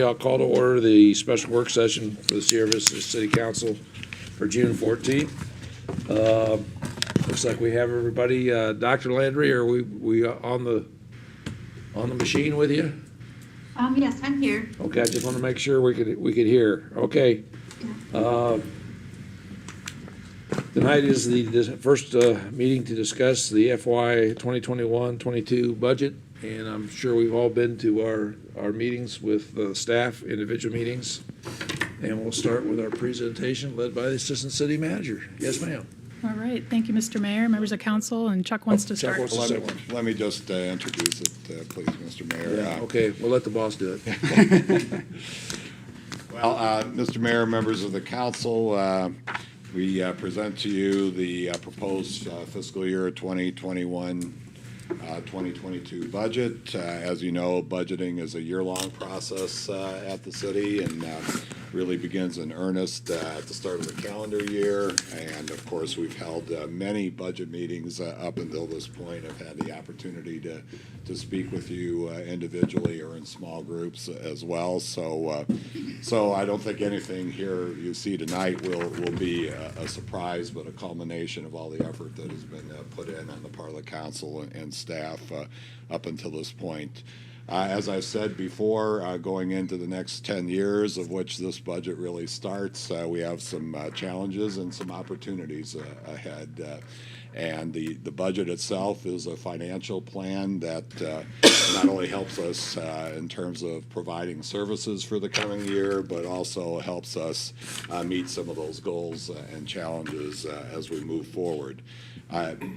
I'll call to order the special work session for the Sierra Vista City Council for June 14th. Looks like we have everybody. Dr. Landry, are we on the machine with you? Yes, I'm here. Okay, I just want to make sure we could hear. Okay. Tonight is the first meeting to discuss the FY 2021-22 budget, and I'm sure we've all been to our meetings with staff, individual meetings, and we'll start with our presentation led by the Assistant City Manager. Yes, ma'am. All right. Thank you, Mr. Mayor, members of council, and Chuck wants to start. Let me just introduce it, please, Mr. Mayor. Yeah, okay, we'll let the boss do it. Well, Mr. Mayor, members of the council, we present to you the proposed fiscal year 2021-2022 budget. As you know, budgeting is a year-long process at the city and really begins in earnest at the start of the calendar year. And of course, we've held many budget meetings up until this point. I've had the opportunity to speak with you individually or in small groups as well. So I don't think anything here you see tonight will be a surprise, but a culmination of all the effort that has been put in on the part of the council and staff up until this point. As I said before, going into the next 10 years, of which this budget really starts, we have some challenges and some opportunities ahead. And the budget itself is a financial plan that not only helps us in terms of providing services for the coming year, but also helps us meet some of those goals and challenges as we move forward.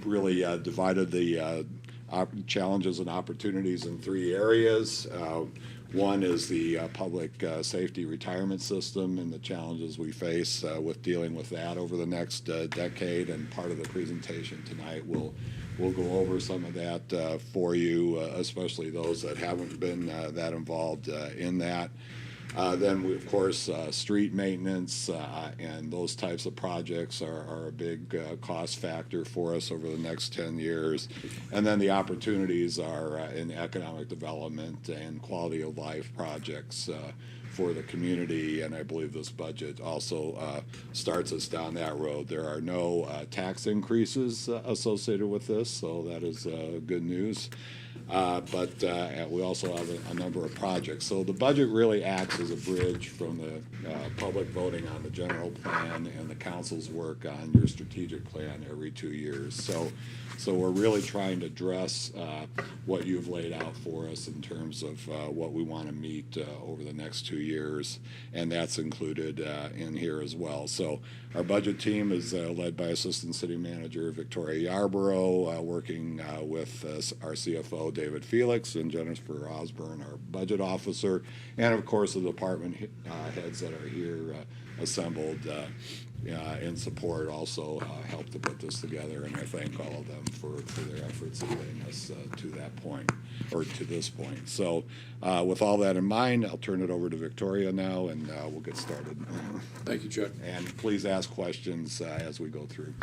Really divided the challenges and opportunities in three areas. One is the public safety retirement system and the challenges we face with dealing with that over the next decade. And part of the presentation tonight we'll go over some of that for you, especially those that haven't been that involved in that. Then, we, of course, street maintenance and those types of projects are a big cost factor for us over the next 10 years. And then the opportunities are in economic development and quality of life projects for the community, and I believe this budget also starts us down that road. There are no tax increases associated with this, so that is good news. But we also have a number of projects. So the budget really acts as a bridge from the public voting on the general plan and the council's work on your strategic plan every 2 years. So we're really trying to address what you've laid out for us in terms of what we want to meet over the next 2 years, and that's included in here as well. So our budget team is led by Assistant City Manager Victoria Yarborough, working with our CFO David Felix and Jennifer Osborne, our budget officer, and of course the department heads that are here assembled in support also helped to put this together, and I thank all of them for their efforts in getting us to that point, or to this point. So with all that in mind, I'll turn it over to Victoria now, and we'll get started. Thank you, Chuck. And please ask questions as we go through.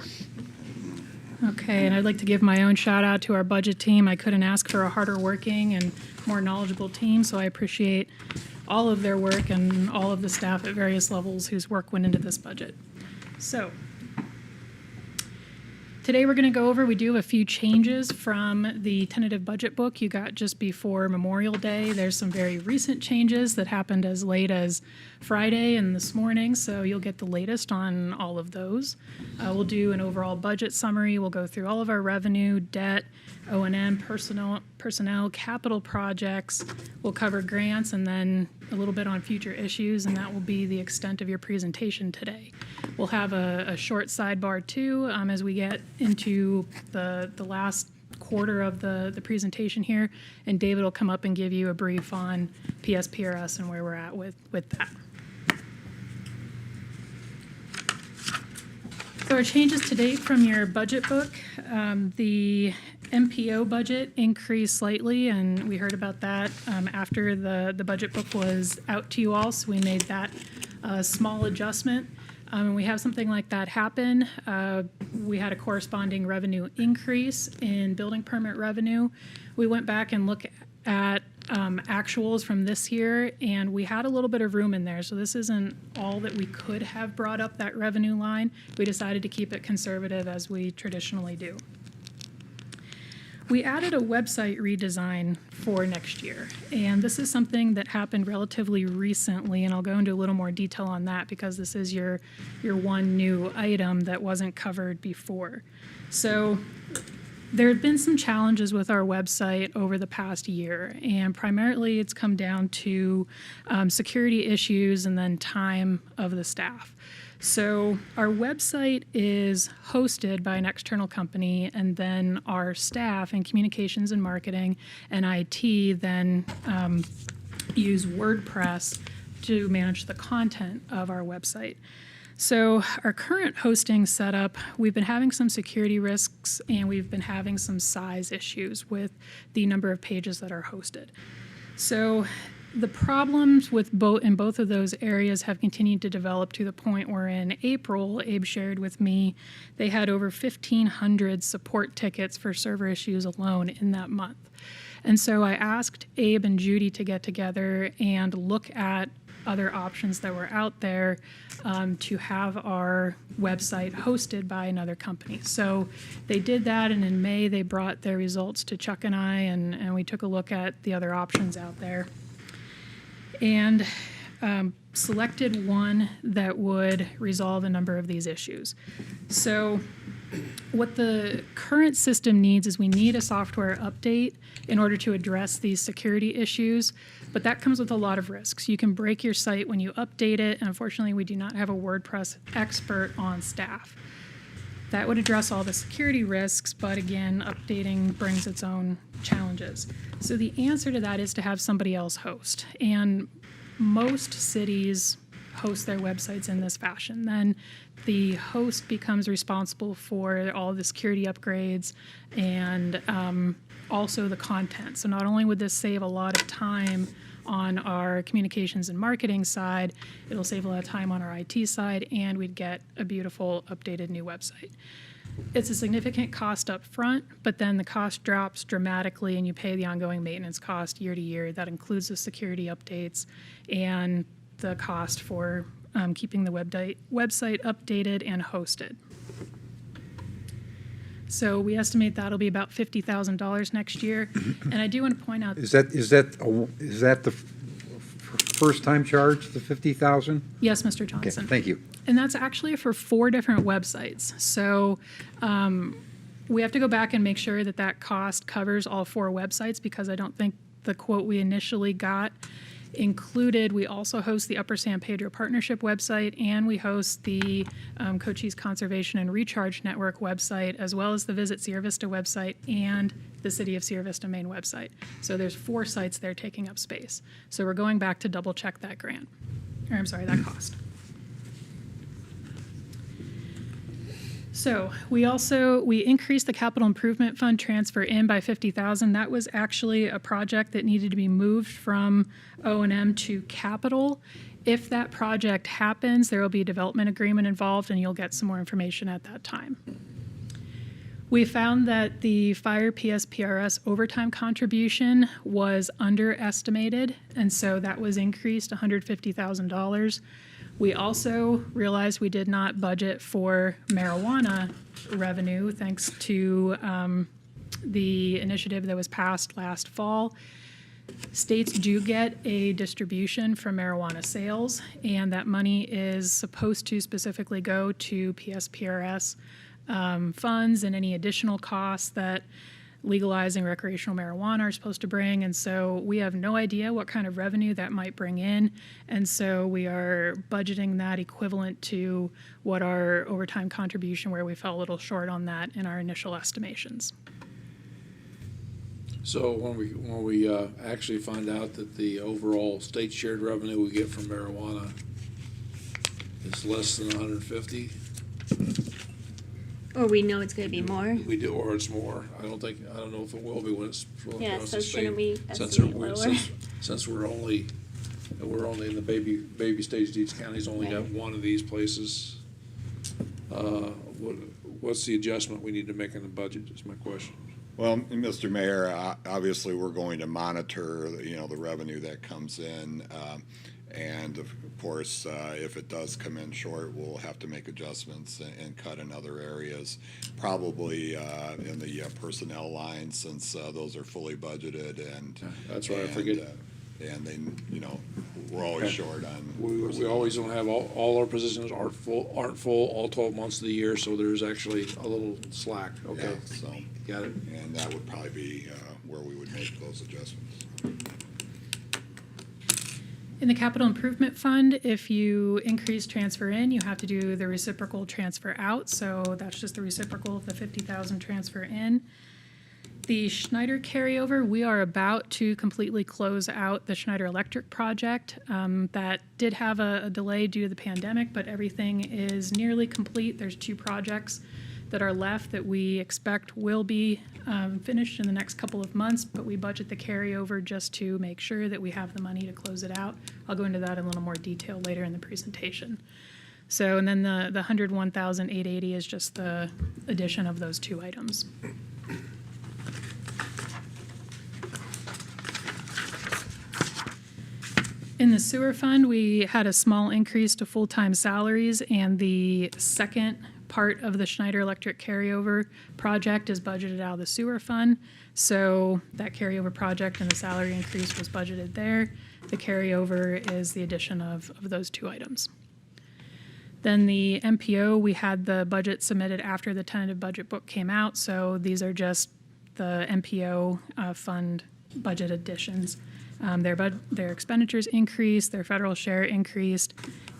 Okay, and I'd like to give my own shout out to our budget team. I couldn't ask for a harder working and more knowledgeable team, so I appreciate all of their work and all of the staff at various levels whose work went into this budget. So today we're going to go over, we do have a few changes from the tentative budget book you got just before Memorial Day. There's some very recent changes that happened as late as Friday and this morning, so you'll get the latest on all of those. We'll do an overall budget summary. We'll go through all of our revenue, debt, O&M, personnel, capital projects. We'll cover grants and then a little bit on future issues, and that will be the extent of your presentation today. We'll have a short sidebar too as we get into the last quarter of the presentation here, and David will come up and give you a brief on PSPRS and where we're at with that. So our changes to date from your budget book, the MPO budget increased slightly, and we heard about that after the budget book was out to you all, so we made that small adjustment. And we have something like that happen. We had a corresponding revenue increase in building permit revenue. We went back and looked at actuals from this year, and we had a little bit of room in there, so this isn't all that we could have brought up that revenue line. We decided to keep it conservative as we traditionally do. We added a website redesign for next year, and this is something that happened relatively recently, and I'll go into a little more detail on that because this is your one new item that wasn't covered before. So there have been some challenges with our website over the past year, and primarily it's come down to security issues and then time of the staff. So our website is hosted by an external company, and then our staff in communications and marketing and IT then use WordPress to manage the content of our website. So our current hosting setup, we've been having some security risks and we've been having some size issues with the number of pages that are hosted. So the problems with both of those areas have continued to develop to the point where in April, Abe shared with me, they had over 1,500 support tickets for server issues alone in that month. And so I asked Abe and Judy to get together and look at other options that were out there to have our website hosted by another company. So they did that, and in May they brought their results to Chuck and I, and we took a look at the other options out there. And selected one that would resolve a number of these issues. So what the current system needs is we need a software update in order to address these security issues, but that comes with a lot of risks. You can break your site when you update it, and unfortunately we do not have a WordPress expert on staff. That would address all the security risks, but again, updating brings its own challenges. So the answer to that is to have somebody else host. And most cities host their websites in this fashion. Then the host becomes responsible for all the security upgrades and also the content. So not only would this save a lot of time on our communications and marketing side, it'll save a lot of time on our IT side, and we'd get a beautiful updated new website. It's a significant cost up front, but then the cost drops dramatically and you pay the ongoing maintenance cost year to year. That includes the security updates and the cost for keeping the website updated and hosted. So we estimate that'll be about $50,000 next year. And I do want to point out Is that the first time charge, the 50,000? yes, Mr. Okay, Johnson. thank you. And that's actually for 4 different websites. So we have to go back and make sure that that cost covers all 4 websites, because I don't think the quote we initially got included. We also host the Upper San Pedro Partnership website, and we host the Cochise Conservation and Recharge Network website, as well as the Visit Sierra Vista website and the City of Sierra Vista main website. So there's 4 sites there taking up space. So we're going back to double check that that cost. So we increased the capital improvement fund transfer in by $50,000. That was actually a project that needed to be moved from O&M to capital. If that project happens, there will be a development agreement involved, and you'll get some more information at that time. We found that the fire PSPRS overtime contribution was underestimated, and so that was increased $150,000. We also realized we did not budget for marijuana revenue, thanks to the initiative that was passed last fall. States do get a distribution from marijuana sales, and that money is supposed to specifically go to PSPRS funds and any additional costs that legalizing recreational marijuana are supposed to bring. And so we have no idea what kind of revenue that might bring in. And so we are budgeting that equivalent to what our overtime contribution, where we fell a little short on that in our initial estimations. So when we actually find out that the overall state shared revenue we get from marijuana is less than 150, Or we know it's going to be more. we do, or it's more. I don't know if it will be when it's. Yeah, across so the shouldn't state. we Since estimate we're- lower? Since we're only in the baby stage, Deeds County's only got Right. one of these places. What's the adjustment we need to make in the budget, is my question. Well, Mr. Mayor, obviously, we're going to monitor, the revenue that comes in. And of course, if it does come in short, we'll have to make adjustments and cut in other areas, probably in the personnel line, since those are fully budgeted and. That's right, I forget. And then, we're always Okay. short on. We personnel. always don't have, all our positions aren't full all 12 months of the year, so there's actually a little slack, okay? Yeah, so, Got it. and that would probably be where we would make those adjustments. In the capital improvement fund, if you increase transfer in, you have to do the reciprocal transfer out. So that's just the reciprocal of the 50,000 transfer in. The Schneider carryover, we are about to completely close out the Schneider Electric project. That did have a delay due to the pandemic, but everything is nearly complete. There's 2 projects that are left that we expect will be finished in the next couple of months, but we budget the carryover just to make sure that we have the money to close it out. I'll go into that in a little more detail later in the presentation. So, and then the 101,880 is just the addition of those 2 items. In the sewer fund, we had a small increase to full-time salaries, and the second part of the Schneider Electric carryover project is budgeted out of the sewer fund. So that carryover project and the salary increase was budgeted there. The carryover is the addition of those 2 items. Then the MPO, we had the budget submitted after the tentative budget book came out, so these are just the MPO fund budget additions. Their expenditures increased, their federal share increased,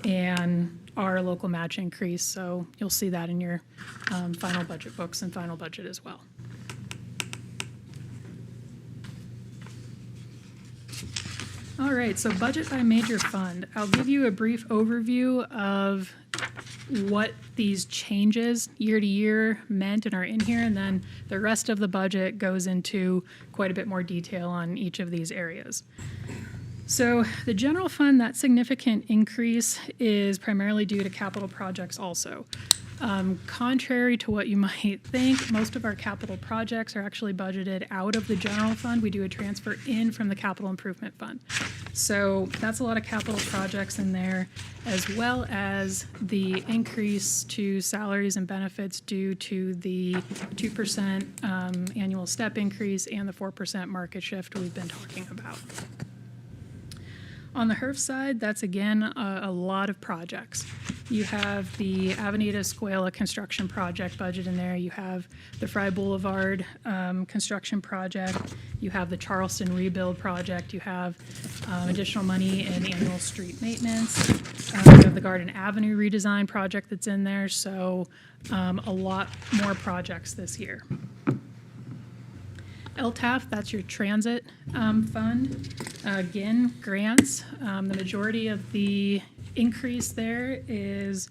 and our local match increased. So you'll see that in your final budget books and final budget as well. All right, so budget by major fund. I'll give you a brief overview of what these changes year to year meant and are in here, and then the rest of the budget goes into quite a bit more detail on each of these areas. So the general fund, that significant increase is primarily due to capital projects also. Contrary to what you might think, most of our capital projects are actually budgeted out of the general fund. We do a transfer in from the capital improvement fund. So that's a lot of capital projects in there, as well as the increase to salaries and benefits due to the 2% annual step increase and the 4% market shift we've been talking about. On the HERF side, that's again a lot of projects. You have the Avenida Escuela construction project budget in there. You have the Fry Boulevard construction project. You have the Charleston rebuild project. You have additional money in annual street maintenance. You have the Garden Avenue redesign project that's in there. So a lot more projects this year. LTAF, that's your transit fund. Again, grants. The majority of the increase there is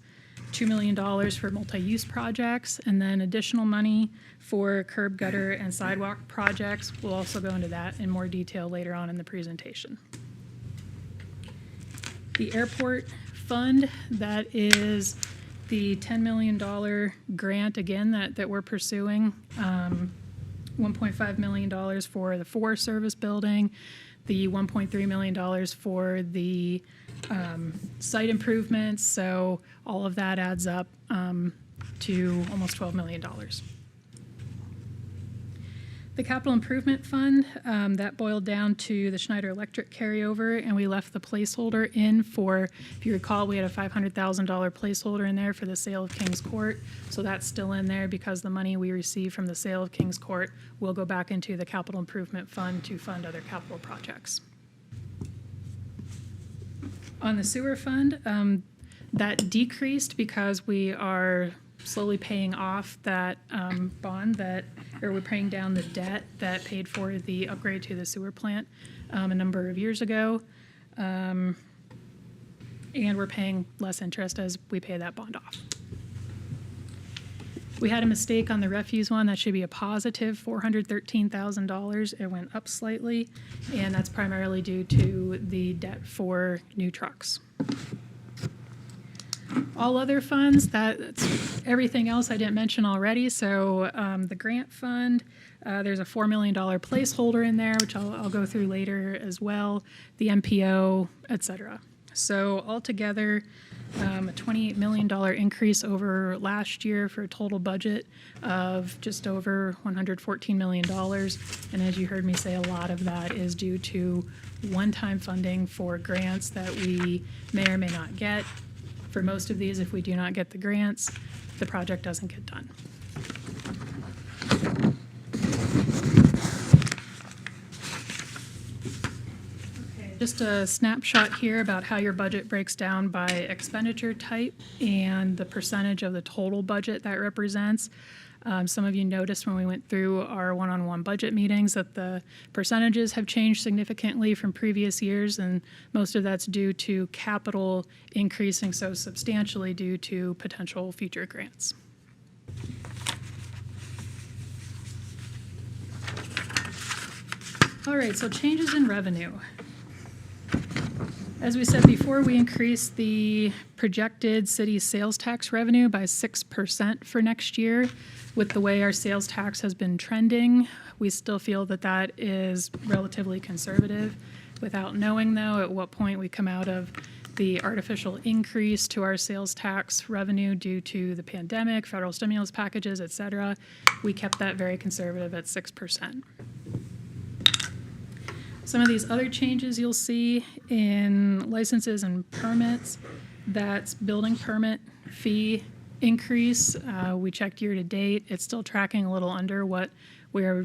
$2 million for multi-use projects, and then additional money for curb, gutter, and sidewalk projects. We'll also go into that in more detail later on in the presentation. The airport fund, that is the $10 million grant, again, that we're pursuing. $1.5 million for the Forest Service building, the $1.3 million for the site improvements. So all of that adds up to almost $12 million. The capital improvement fund, that boiled down to the Schneider Electric carryover, and we left the placeholder in for, if you recall, we had a $500,000 placeholder in there for the sale of Kings Court. So that's still in there because the money we receive from the sale of Kings Court will go back into the capital improvement fund to fund other capital projects. On the sewer fund, that decreased because we are slowly paying off that bond or we're paying down the debt that paid for the upgrade to the sewer plant a number of years ago. And we're paying less interest as we pay that bond off. We had a mistake on the refuse one. That should be a positive $413,000. It went up slightly, and that's primarily due to the debt for new trucks. All other funds, that's everything else I didn't mention already. So the grant fund, there's a $4 million placeholder in there, which I'll go through later as well, the MPO, et cetera. So altogether, a $28 million increase over last year for a total budget of just over $114 million. And as you heard me say, a lot of that is due to one-time funding for grants that we may or may not get. For most of these, if we do not get the grants, the project doesn't get done. Just a snapshot here about how your budget breaks down by expenditure type and the percentage of the total budget that represents. Some of you noticed when we went through our one-on-one budget meetings that the percentages have changed significantly from previous years, and most of that's due to capital increasing so substantially due to potential future grants. All right, so changes in revenue. As we said before, we increased the projected city sales tax revenue by 6% for next year. With the way our sales tax has been trending, we still feel that that is relatively conservative. Without knowing, though, at what point we come out of the artificial increase to our sales tax revenue due to the pandemic, federal stimulus packages, et cetera, we kept that very conservative at 6%. Some of these other changes you'll see in licenses and permits, that's building permit fee increase. We checked year to date. It's still tracking a little under what we're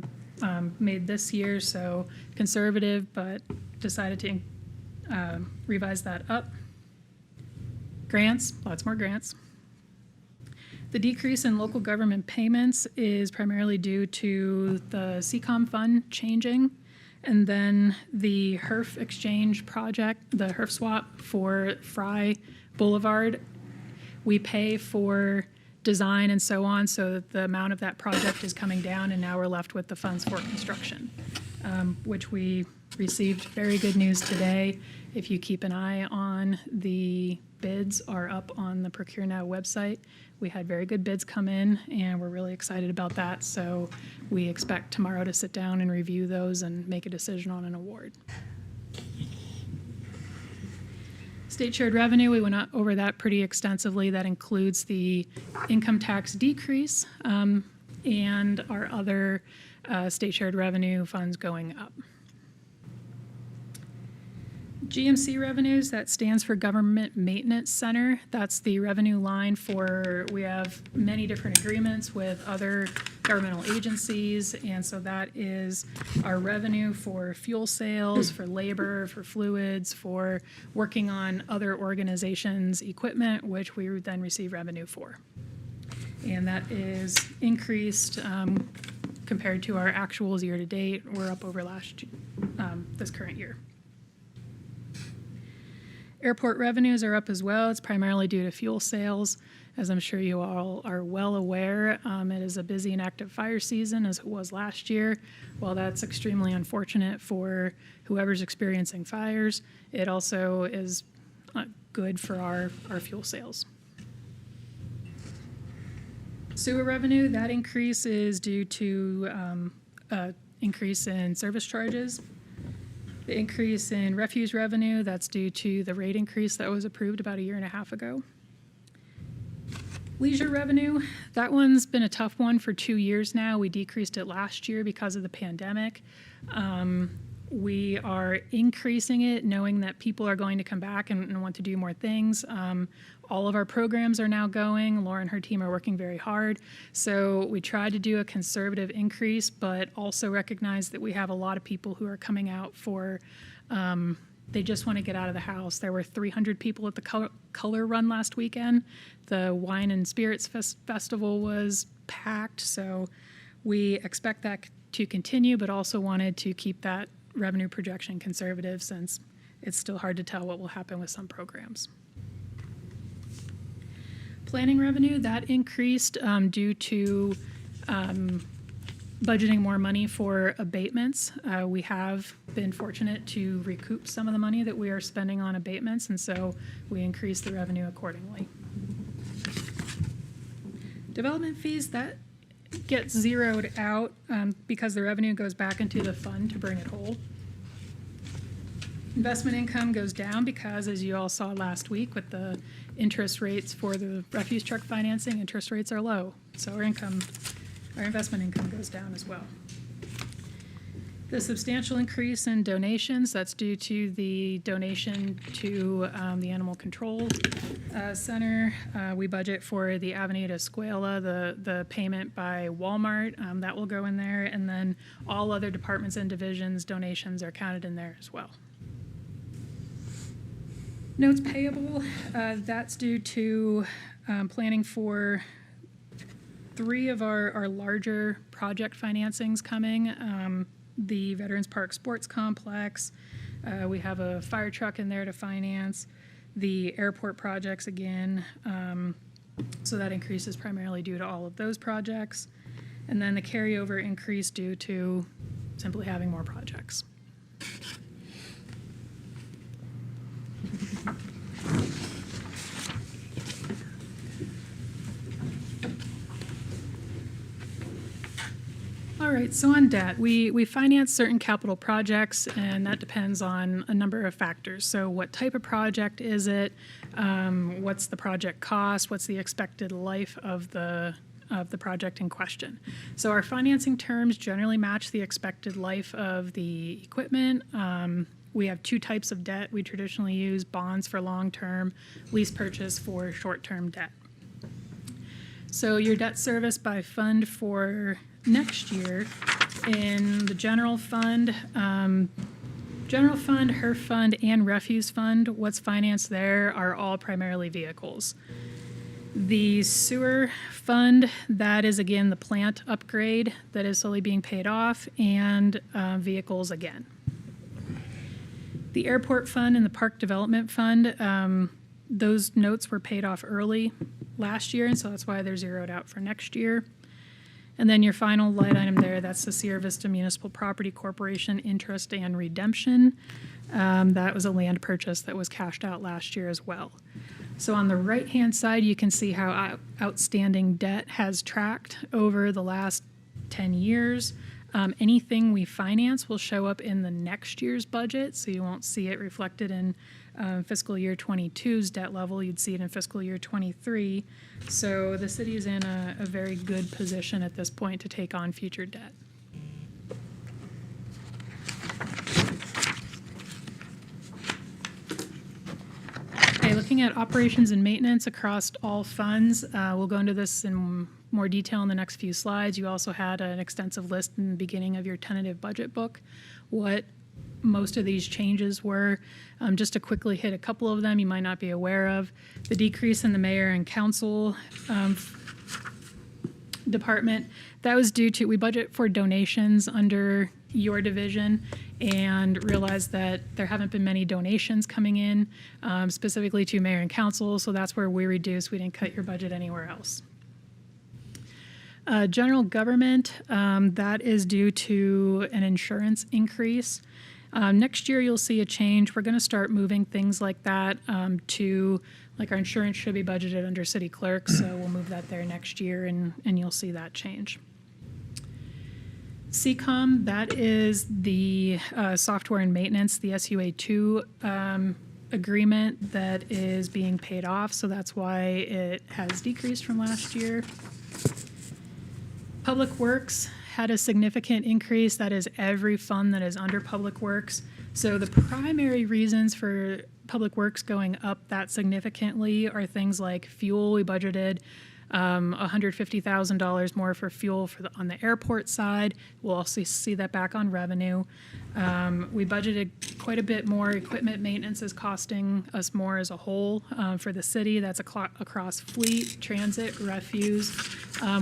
made this year, so conservative, but decided to revise that up. Grants, lots more grants. The decrease in local government payments is primarily due to the CCOM fund changing. And then the HERF exchange project, the HERF swap for Fry Boulevard, we pay for design and so on, so that the amount of that project is coming down, and now we're left with the funds for construction, which we received very good news today. If you keep an eye on the bids are up on the Procure Now website. We had very good bids come in, and we're really excited about that. So we expect tomorrow to sit down and review those and make a decision on an award. State shared revenue, we went over that pretty extensively. That includes the income tax decrease and our other state shared revenue funds going up. GMC revenues, that stands for Government Maintenance Center. That's the revenue line for, we have many different agreements with other governmental agencies, and so that is our revenue for fuel sales, for labor, for fluids, for working on other organizations' equipment, which we would then receive revenue for. And that is increased compared to our actuals year to date. We're up over this current year. Airport revenues are up as well. It's primarily due to fuel sales. As I'm sure you all are well aware, it is a busy and active fire season, as it was last year. While that's extremely unfortunate for whoever's experiencing fires, it also is good for our fuel sales. Sewer revenue, that increase is due to increase in service charges. The increase in refuse revenue, that's due to the rate increase that was approved about a year and a half ago. Leisure revenue, that one's been a tough one for 2 years now. We decreased it last year because of the pandemic. We are increasing it knowing that people are going to come back and want to do more things. All of our programs are now going. Laura and her team are working very hard. So we tried to do a conservative increase, but also recognize that we have a lot of people who are coming out for, they just want to get out of the house. There were 300 people at the color run last weekend. The Wine and Spirits Festival was packed. So we expect that to continue, but also wanted to keep that revenue projection conservative since it's still hard to tell what will happen with some programs. Planning revenue, that increased due to budgeting more money for abatements. We have been fortunate to recoup some of the money that we are spending on abatements, and so we increase the revenue accordingly. Development fees, that gets zeroed out because the revenue goes back into the fund to bring it whole. Investment income goes down because, as you all saw last week with the interest rates for the refuse truck financing, interest rates are low. So our investment income goes down as well. The substantial increase in donations, that's due to the donation to the Animal Control Center. We budget for the Avenida Escuela, the payment by Walmart, that will go in there. And then all other departments and divisions donations are counted in there as well. Notes payable, that's due to planning for 3 of our larger project financings coming. The Veterans Park Sports Complex, we have a fire truck in there to finance, the airport projects again. So that increase is primarily due to all of those projects. And then the carryover increase due to simply having more projects. All right, so on debt, we finance certain capital projects, and that depends on a number of factors. So what type of project is it? What's the project cost? What's the expected life of the project in question? So our financing terms generally match the expected life of the equipment. We have 2 types of debt. We traditionally use bonds for long-term, lease purchase for short-term debt. So your debt service by fund for next year in the general fund, HERF fund, and refuse fund, what's financed there are all primarily vehicles. The sewer fund, that is again the plant upgrade that is slowly being paid off, and vehicles again. The airport fund and the park development fund, those notes were paid off early last year, and so that's why they're zeroed out for next year. And then your final line item there, that's the Sierra Vista Municipal Property Corporation interest and redemption. That was a land purchase that was cashed out last year as well. So on the right-hand side, you can see how outstanding debt has tracked over the last 10 years. Anything we finance will show up in the next year's budget, so you won't see it reflected in fiscal year 22's debt level. You'd see it in fiscal year 23. So the city is in a very good position at this point to take on future debt. Okay, looking at operations and maintenance across all funds, we'll go into this in more detail in the next few slides. You also had an extensive list in the beginning of your tentative budget book, what most of these changes were. Just to quickly hit a couple of them you might not be aware of. The decrease in the mayor and council department, that was due to, we budget for donations under your division and realized that there haven't been many donations coming in, specifically to mayor and council, so that's where we reduced. We didn't cut your budget anywhere else. General government, that is due to an insurance increase. Next year, you'll see a change. We're going to start moving things like that to, like our insurance should be budgeted under city clerk, so we'll move that there next year, and you'll see that change. CCOM, that is the software and maintenance, the SUA2 agreement that is being paid off, so that's why it has decreased from last year. Public Works had a significant increase. That is every fund that is under Public Works. So the primary reasons for Public Works going up that significantly are things like fuel. We budgeted $150,000 more for fuel on the airport side. We'll also see that back on revenue. We budgeted quite a bit more. Equipment maintenance is costing us more as a whole for the city. That's across fleet, transit, refuse.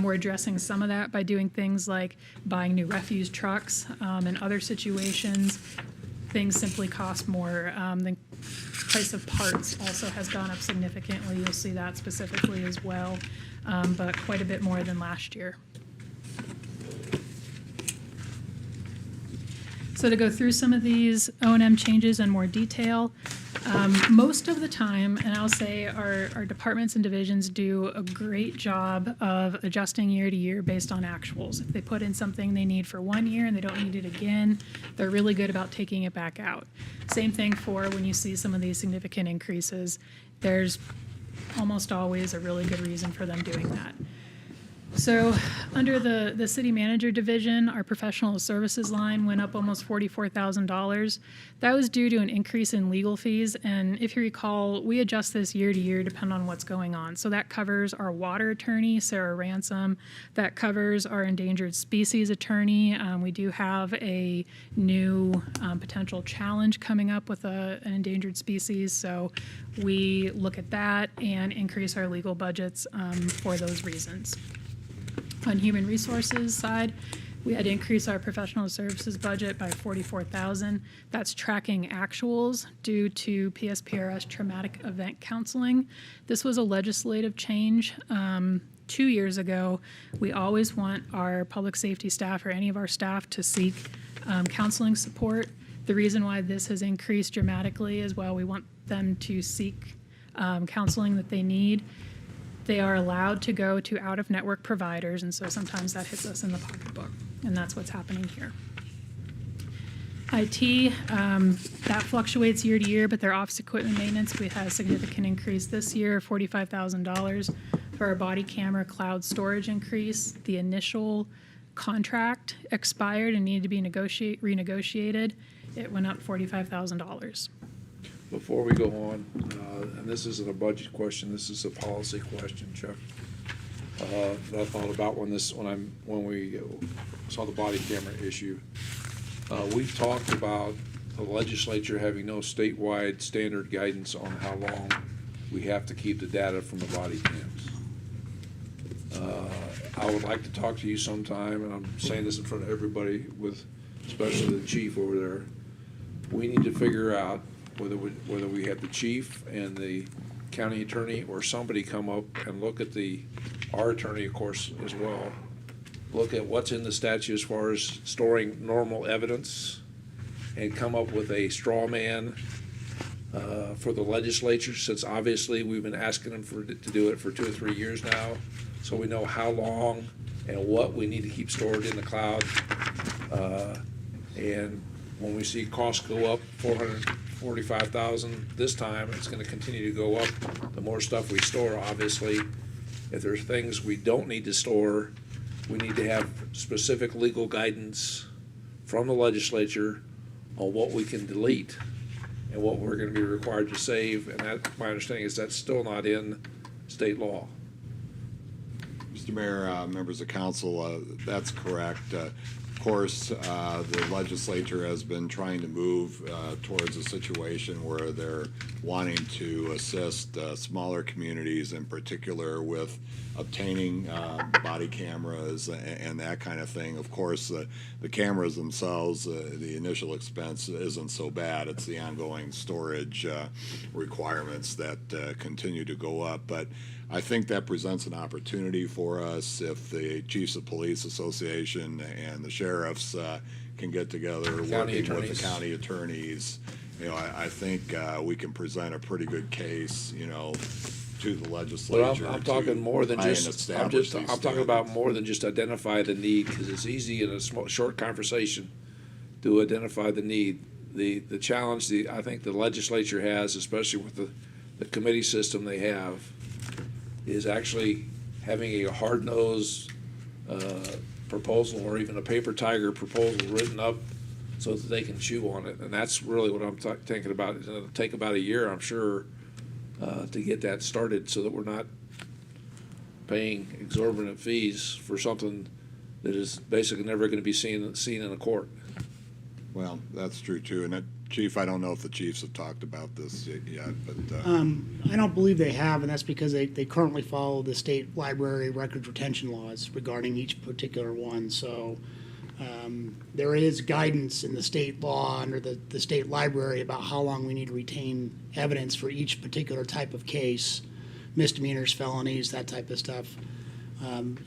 We're addressing some of that by doing things like buying new refuse trucks. In other situations, things simply cost more. The price of parts also has gone up significantly. You'll see that specifically as well, but quite a bit more than last year. So to go through some of these O&M changes in more detail, most of the time, and I'll say our departments and divisions do a great job of adjusting year to year based on actuals. If they put in something they need for 1 year and they don't need it again, they're really good about taking it back out. Same thing for when you see some of these significant increases. There's almost always a really good reason for them doing that. So under the city manager division, our professional services line went up almost $44,000. That was due to an increase in legal fees. And if you recall, we adjust this year to year depending on what's going on. So that covers our water attorney, Sarah Ransom. That covers our endangered species attorney. We do have a new potential challenge coming up with an endangered species. So we look at that and increase our legal budgets for those reasons. On human resources side, we had to increase our professional services budget by $44,000. That's tracking actuals due to PSPRS traumatic event counseling. This was a legislative change 2 years ago. We always want our public safety staff or any of our staff to seek counseling support. The reason why this has increased dramatically is, well, we want them to seek counseling that they need. They are allowed to go to out-of-network providers, and so sometimes that hits us in the pocketbook, and that's what's happening here. IT, that fluctuates year to year, but their office equipment maintenance, we had a significant increase this year, $45,000 for our body camera cloud storage increase. The initial contract expired and needed to be renegotiated. It went up $45,000. Before we go on, and this isn't a budget question, this is a policy question, Chuck. That I thought about when we saw the body camera issue. We've talked about the legislature having no statewide standard guidance on how long we have to keep the data from the body cams. I would like to talk to you sometime, and I'm saying this in front of everybody, especially the chief over there. We need to figure out whether we have the chief and the county attorney or somebody come up and look at our attorney, of course, as well, look at what's in the statute as far as storing normal evidence and come up with a straw man for the legislature, since obviously we've been asking them to do it for 2 or 3 years now, so we know how long and what we need to keep stored in the cloud. And when we see costs go up $445,000 this time, it's going to continue to go up the more stuff we store, obviously. If there's things we don't need to store, we need to have specific legal guidance from the legislature on what we can delete and what we're going to be required to save, and that, my understanding is that's still not in state law. Mr. Mayor, members of council, that's correct. Of course, the legislature has been trying to move towards a situation where they're wanting to assist smaller communities, in particular with obtaining body cameras and that kind of thing. Of course, the cameras themselves, the initial expense isn't so bad. It's the ongoing storage requirements that continue to go up. But I think that presents an opportunity for us if the Chiefs of Police Association and the sheriffs can get together, working with the county attorneys. You know, I think we can present a pretty good case, you know, to the legislature. But I'm talking more than just. I'm talking about more than just identify the need, because it's easy in a short conversation to identify the need. The challenge I think the legislature has, especially with the committee system they have, is actually having a hard-nosed proposal or even a paper tiger proposal written up so that they can chew on it. And that's really what I'm thinking about. It'll take about a year, I'm sure, to get that started so that we're not paying exorbitant fees for something that is basically never going to be seen in a court. Well, that's true too. And Chief, I don't know if the chiefs have talked about this yet, but I don't believe they have, and that's because they currently follow the state library records retention laws regarding each particular one. So there is guidance in the state law under the state library about how long we need to retain evidence for each particular type of case, misdemeanors, felonies, that type of stuff.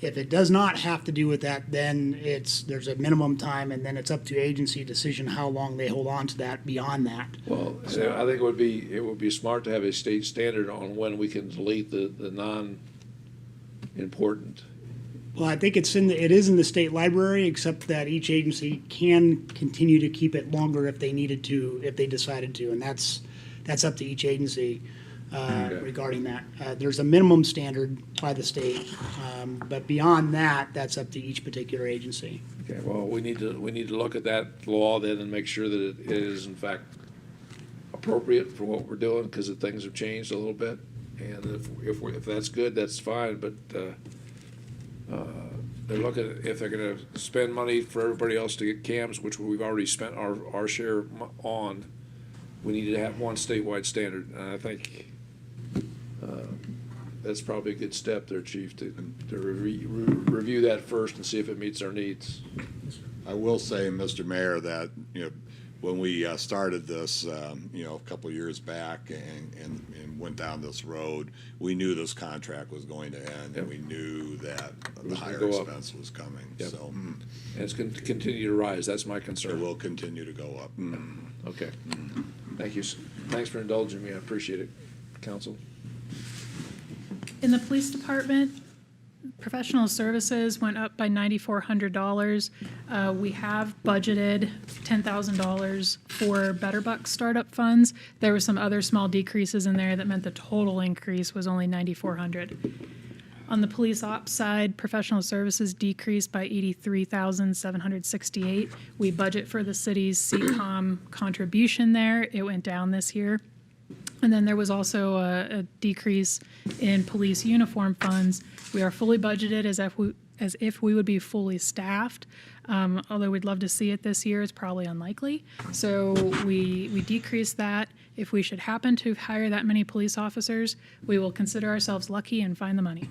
If it does not have to do with that, then there's a minimum time, and then it's up to agency decision how long they hold on to that beyond that. Well, so I think it would be smart to have a state standard on when we can delete the non-important. Well, I think it is in the state library, except that each agency can continue to keep it longer if they needed to, if they decided to, and that's up to each agency regarding that. There's a minimum standard by the state, but beyond that, that's up to each particular agency. Okay, well, we need to look at that law then and make sure that it is in fact appropriate for what we're doing, because things have changed a little bit. And if that's good, that's fine, but they're looking, if they're gonna spend money for everybody else to get cams, which we've already spent our share on, we need to have one statewide standard. And I think that's probably a good step there, Chief, to review that first and see if it meets our needs. I will say, Mr. Mayor, that, when we started this, a couple of years back and went down this road, we knew this contract was going to end, and we knew that the was gonna higher go up. expense was coming. Yep. So And it's going to continue to rise. That's my it concern. will continue to go up. Okay. Thank you. Thanks for indulging me. I appreciate it, Council. In the police department, professional services went up by $9,400. We have budgeted $10,000 for Better Bucks startup funds. There were some other small decreases in there that meant the total increase was only $9,400. On the police ops side, professional services decreased by $83,768. We budget for the city's CCOM contribution there. It went down this year. And then there was also a decrease in police uniform funds. We are fully budgeted as if we would be fully staffed. Although we'd love to see it this year, it's probably unlikely. So we decreased that. If we should happen to hire that many police officers, we will consider ourselves lucky and find the money.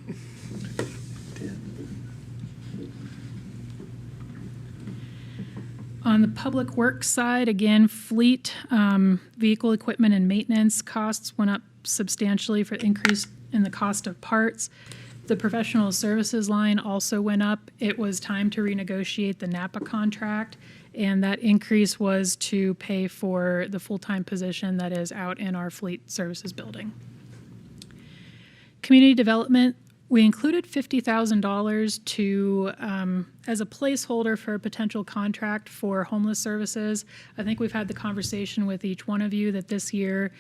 On the public works side, again, fleet, vehicle equipment and maintenance costs went up substantially for increase in the cost of parts. The professional services line also went up. It was time to renegotiate the NAPA contract, and that increase was to pay for the full-time position that is out in our fleet services building. Community development, we included $50,000 to as a placeholder for a potential contract for homeless services. I think we've had the conversation with each one of you that this year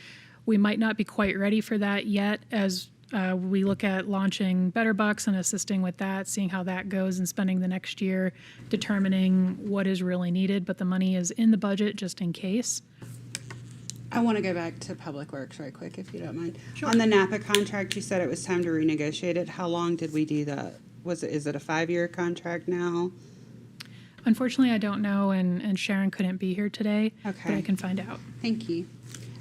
we might not be quite ready for that yet, as we look at launching Better Bucks and assisting with that, seeing how that goes, and spending the next year determining what is really needed. But the money is in the budget just in case. I want to go back to Public Works right quick, if you don't mind. Sure. On the NAPA contract, you said it was time to renegotiate it. How long did we do that? Is it a 5-year contract now? Unfortunately, I don't know, and Sharon couldn't be here today, but Okay. I can find out. Thank you.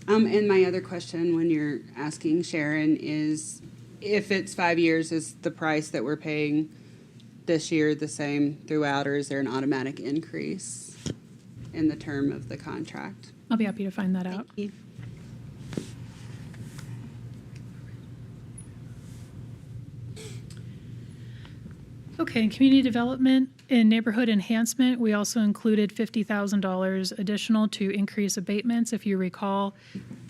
And my other question when you're asking Sharon is, if it's 5 years, is the price that we're paying this year the same throughout, or is there an automatic increase in the term of the contract? I'll be happy to find that out. Thank you. Okay, in community development and neighborhood enhancement, we also included $50,000 additional to increase abatements, if you recall.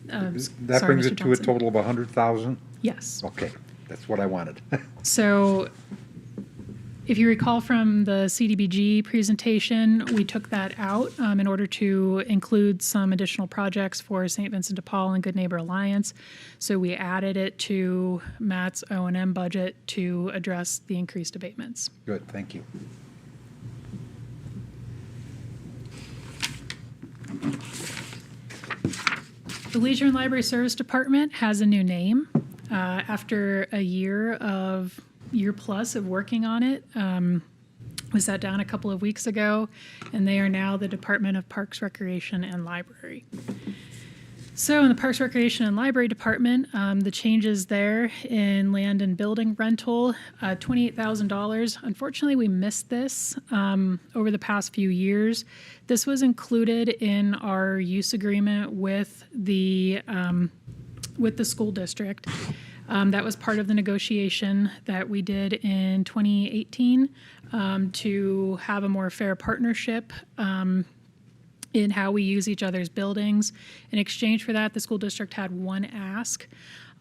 That Sorry, brings Mr. it to a Johnson. total of 100,000? Yes. Okay, that's what I wanted. So if you recall from the CDBG presentation, we took that out in order to include some additional projects for St. Vincent de Paul and Good Neighbor Alliance. So we added it to Matt's O&M budget to address the increased abatements. Good, thank you. The Leisure and Library Service Department has a new name after a year plus of working on it. We sat down a couple of weeks ago, and they are now the Department of Parks, Recreation, and Library. So in the Parks, Recreation, and Library Department, the changes there in land and building rental, $28,000. Unfortunately, we missed this over the past few years. This was included in our use agreement with the school district. That was part of the negotiation that we did in 2018 to have a more fair partnership in how we use each other's buildings. In exchange for that, the school district had one ask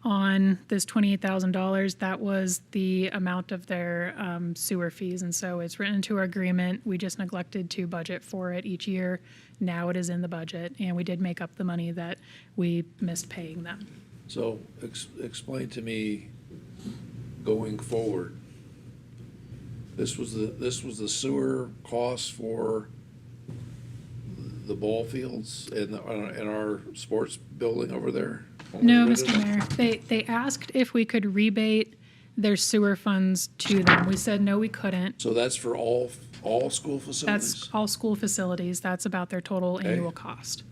on this $28,000. That was the amount of their sewer fees. And so it's written into our agreement. We just neglected to budget for it each year. Now it is in the budget, and we did make up the money that we missed paying them. So explain to me, going forward, this was the sewer cost for the ball fields in our sports building over there? when we No, rented Mr. it? Mayor, they asked if we could rebate their sewer funds to them. We said, no, we couldn't. So that's for all school facilities? That's all school facilities. That's about their total Okay. annual cost.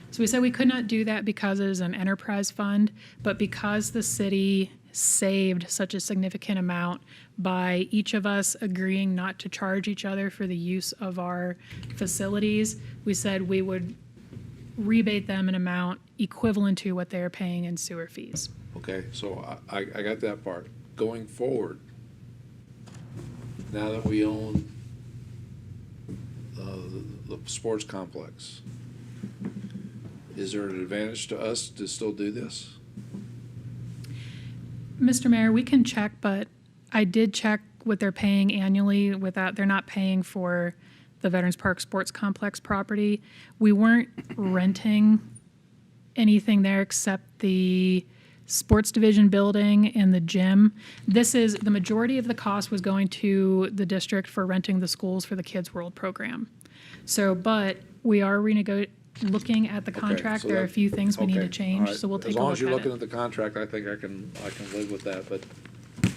So we said we could not do that because it is an enterprise fund, but because the city saved such a significant amount by each of us agreeing not to charge each other for the use of our facilities, we said we would rebate them an amount equivalent to what they're paying in sewer fees. Okay, so I got that part. Going forward, now that we own the sports complex, is there an advantage to us to still do this? Mr. Mayor, we can check, but I did check what they're paying annually with that. They're not paying for the Veterans Park Sports Complex property. We weren't renting anything there except the sports division building and the gym. The majority of the cost was going to the district for renting the schools for the Kids World program. So, but we are looking at the Okay, contract. so There are a that- few things we need okay, to change, all so we'll right. take a As long look as you're at looking it. at the contract, I think I can live with that, but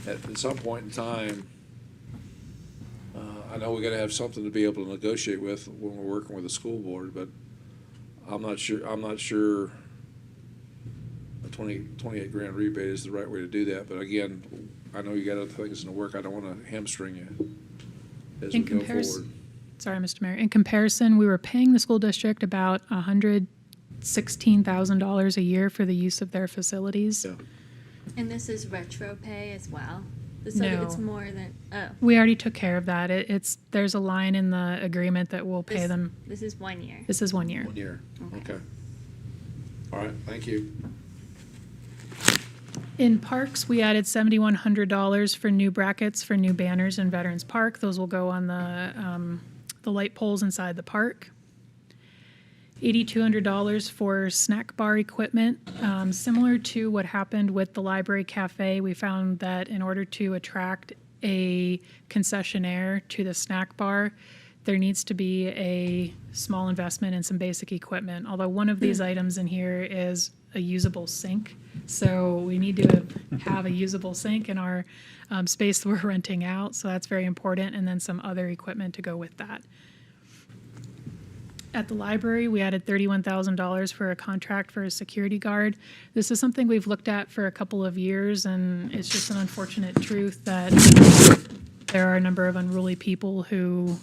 at some point in time, I know we gotta have something to be able to negotiate with when we're working with the school board, but I'm not sure a 28 grand rebate is the right way to do that, but again, I know you got other things in the work, I don't wanna hamstring you as we In go comparison- forward. Sorry, Mr. Mayor. In comparison, we were paying the school district about $116,000 a year for the use of their facilities. Yeah. And this is retro pay as well? So that it's No. more than, oh. We already took care of that. There's a line in the agreement that we'll pay this- them. This is 1 year. This is 1 year. 1 year, Okay. okay. All right, thank you. In parks, we added $7,100 for new brackets for new banners in Veterans Park. Those will go on the light poles inside the park. $8,200 for snack bar equipment. Similar to what happened with the library cafe, we found that in order to attract a concessionaire to the snack bar, there needs to be a small investment in some basic equipment. Although one of these items in here is a usable sink. So we need to have a usable sink in our space that we're renting out. So that's very important. And then some other equipment to go with that. At the library, we added $31,000 for a contract for a security guard. This is something we've looked at for a couple of years, and it's just an unfortunate truth that there are a number of unruly people who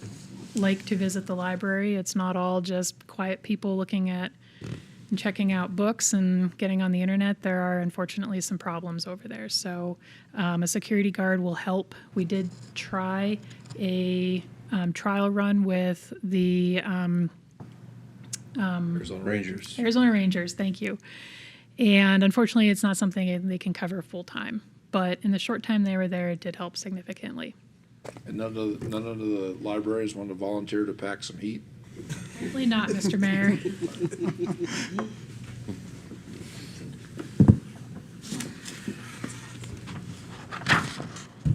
like to visit the library. It's not all just quiet people looking at and checking out books and getting on the internet. There are unfortunately some problems over there. So a security guard will help. We did try a trial run with the Arizona Rangers. Arizona Rangers, thank you. And unfortunately, it's not something they can cover full time. But in the short time they were there, it did help significantly. And none of the libraries want to volunteer to pack some heat? Probably not, Mr. Mayor.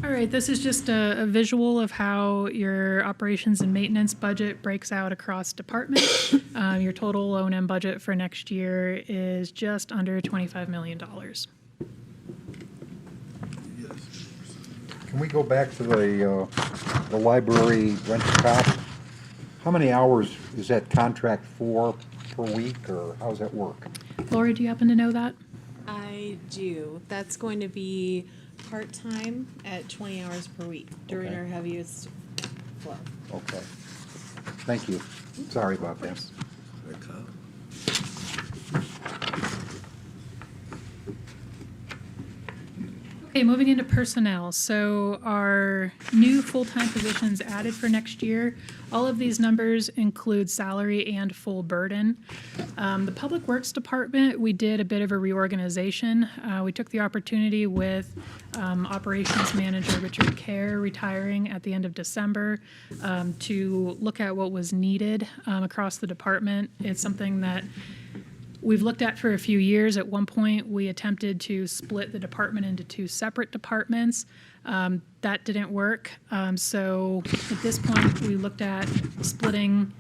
All right, this is just a visual of how your operations and maintenance budget breaks out across departments. Your total O&M budget for next year is just under $25 million. Can we go back to the library rental cop? How many hours is that contract for per week, or how does that work? Laura, do you happen to know that? I do. That's going to be part-time at 20 hours per week during Okay. our heaviest flow. Okay. Thank you. Sorry about that. Okay, moving into personnel. So our new full-time positions added for next year, all of these numbers include salary and full burden. The Public Works Department, we did a bit of a reorganization. We took the opportunity with Operations Manager Richard Kerr retiring at the end of December to look at what was needed across the department. It's something that we've looked at for a few years. At one point, we attempted to split the department into two separate departments. That didn't work. So at this point, we looked at splitting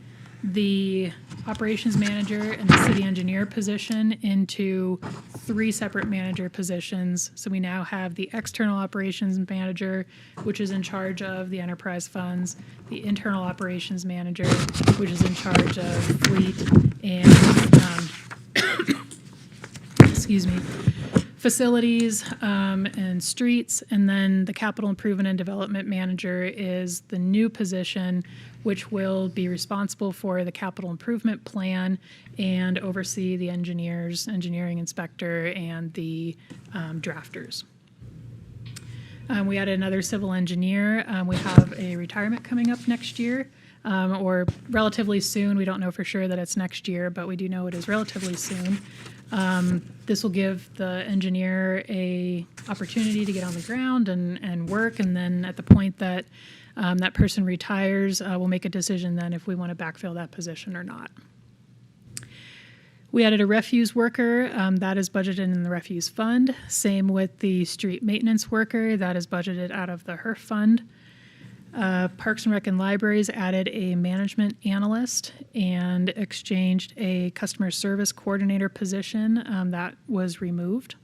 the operations manager and the city engineer position into three separate manager positions. So we now have the external operations manager, which is in charge of the enterprise funds, the internal operations manager, which is in charge of fleet and excuse me, facilities and streets, and then the capital improvement and development manager is the new position, which will be responsible for the capital improvement plan and oversee the engineering inspector, and the drafters. We added another civil engineer. We have a retirement coming up next year, or relatively soon. We don't know for sure that it's next year, but we do know it is relatively soon. This will give the engineer a opportunity to get on the ground and work, and then at the point that that person retires, we'll make a decision then if we want to backfill that position or not. We added a refuse worker, that is budgeted in the refuse fund. Same with the street maintenance worker, that is budgeted out of the HERF fund. Parks and Rec and Libraries added a management analyst and exchanged a customer service coordinator position that was removed.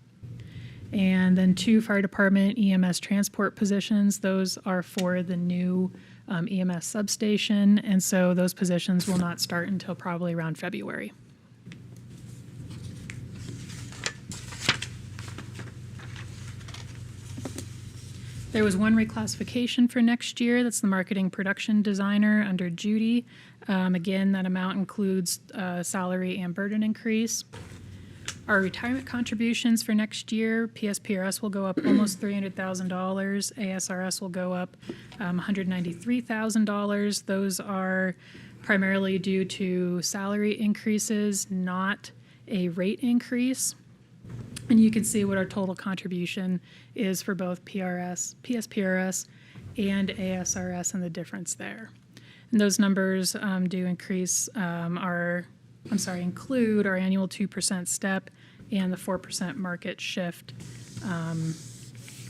And then two fire department EMS transport positions. Those are for the new EMS substation, and so those positions will not start until probably around February. There was one reclassification for next year. That's the marketing production designer under Judy. Again, that amount includes salary and burden increase. Our retirement contributions for next year, PSPRS will go up almost $300,000. ASRS will go up $193,000. Those are primarily due to salary increases, not a rate increase. And you can see what our total contribution is for both PSPRS and ASRS and the difference there. And those numbers do include our annual 2% step and the 4% market shift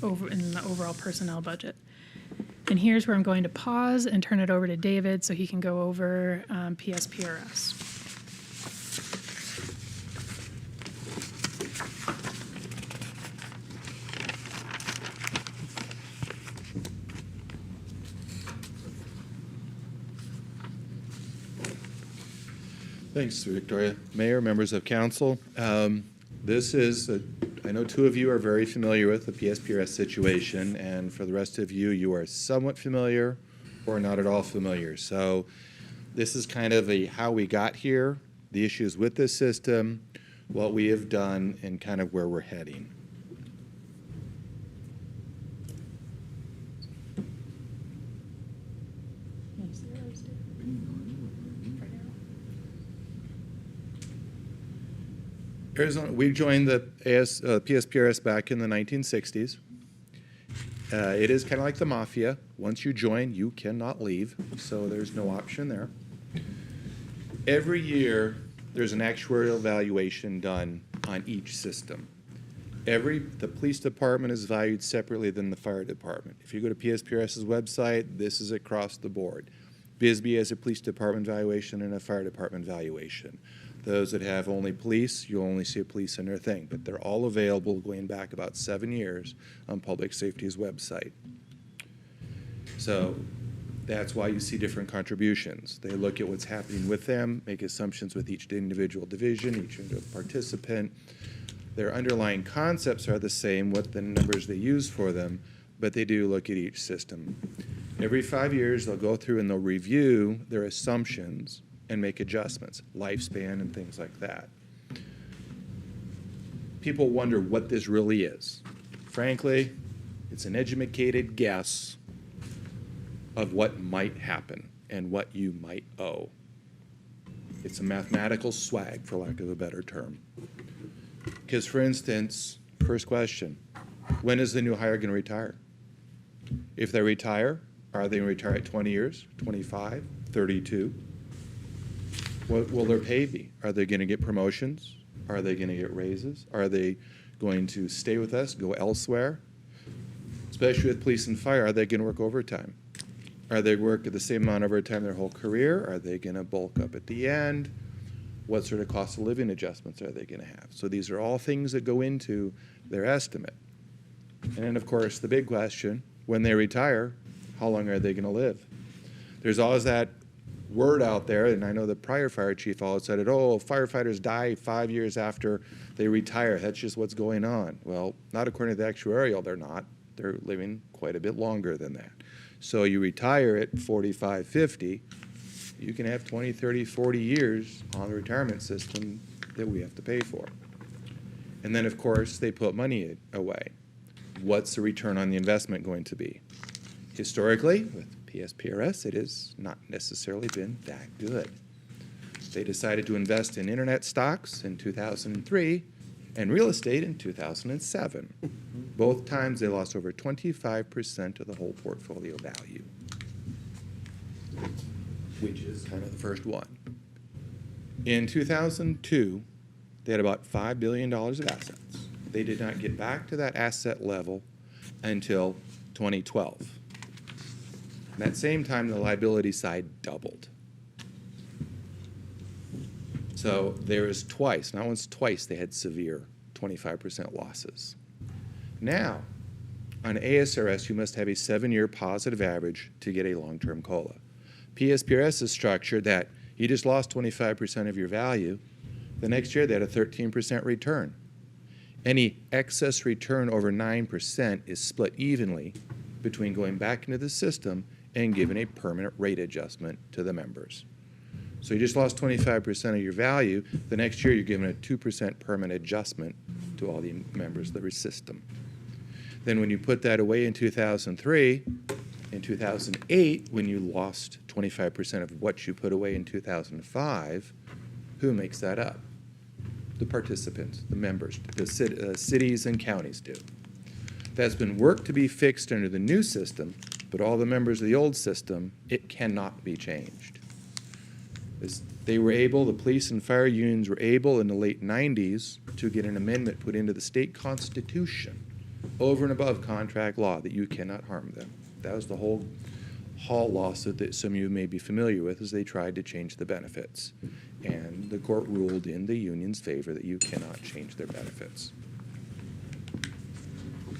over in the overall personnel budget. And here's where I'm going to pause and turn it over to David so he can go over PSPRS. Thanks, Victoria. Mayor, members of council. This is, I know two of you are very familiar with the PSPRS situation, and for the rest of you, you are somewhat familiar or not at all familiar. So this is kind of a how we got here, the issues with this system, what we have done, and kind of where we're heading. Arizona, we joined the PSPRS back in the 1960s. It is kind of like the mafia. Once you join, you cannot leave, so there's no option there. Every year, there's an actuarial evaluation done on each system. The police department is valued separately than the fire department. If you go to PSPRS's website, this is across the board. Bisbee has a police department valuation and a fire department valuation. Those that have only police, you'll only see a police in their thing, but they're all available going back about 7 years on Public Safety's website. So that's why you see different contributions. They look at what's happening with them, make assumptions with each individual division, each individual participant. Their underlying concepts are the same, what the numbers they use for them, but they do look at each system. Every 5 years, they'll go through and they'll review their assumptions and make adjustments, lifespan and things like that. People wonder what this really is. Frankly, It's an educated guess of what might happen and what you might owe. It's a mathematical swag, for lack of a better term. Because, for instance, first question, when is the new hire going to retire? If they retire, are they going to retire at 20 years, 25, 32? What will their pay be? Are they going to get promotions? Are they going to get raises? Are they going to stay with us, go elsewhere? Especially with police and fire, are they going to work overtime? Are they work the same amount of overtime their whole career? Are they going to bulk up at the end? What sort of cost of living adjustments are they going to have? So these are all things that go into their estimate. And then, of course, the big question, when they retire, how long are they going to live? There's always that word out there, and I know the prior fire chief always said it, oh, firefighters die 5 years after they retire. That's just what's going on. Well, not according to the actuarial, they're not. They're living quite a bit longer than that. So you retire at 45, 50, you can have 20, 30, 40 years on the retirement system that we have to pay for. And then, of course, they put money away. What's the return on the investment going to be? Historically, with PSPRS, it has not necessarily been that good. They decided to invest in internet stocks in 2003 and real estate in 2007. Both times they lost over 25% of the whole portfolio value, which is kind of the first one. In 2002, they had about $5 billion of assets. They did not get back to that asset level until 2012. At that same time, the liability side doubled. So there is twice, not once, twice, they had severe 25% losses. Now, on ASRS, you must have a 7-year positive average to get a long-term COLA. PSPRS is structured that you just lost 25% of your value. The next year, they had a 13% return. Any excess return over 9% is split evenly between going back into the system and giving a permanent rate adjustment to the members. So you just lost 25% of your value. The next year, you're given a 2% permanent adjustment to all the members of the system. Then when you put that away in 2003, in 2008, when you lost 25% of what you put away in 2005, who makes that up? The participants, the members, the cities and counties do. That's been worked to be fixed under the new system, but all the members of the old system, it cannot be changed. They were able, the police and fire unions were able in the late 90s to get an amendment put into the state constitution over and above contract law that you cannot harm them. That was the whole Hall lawsuit that some of you may be familiar with, as they tried to change the benefits. And the court ruled in the union's favor that you cannot change their benefits.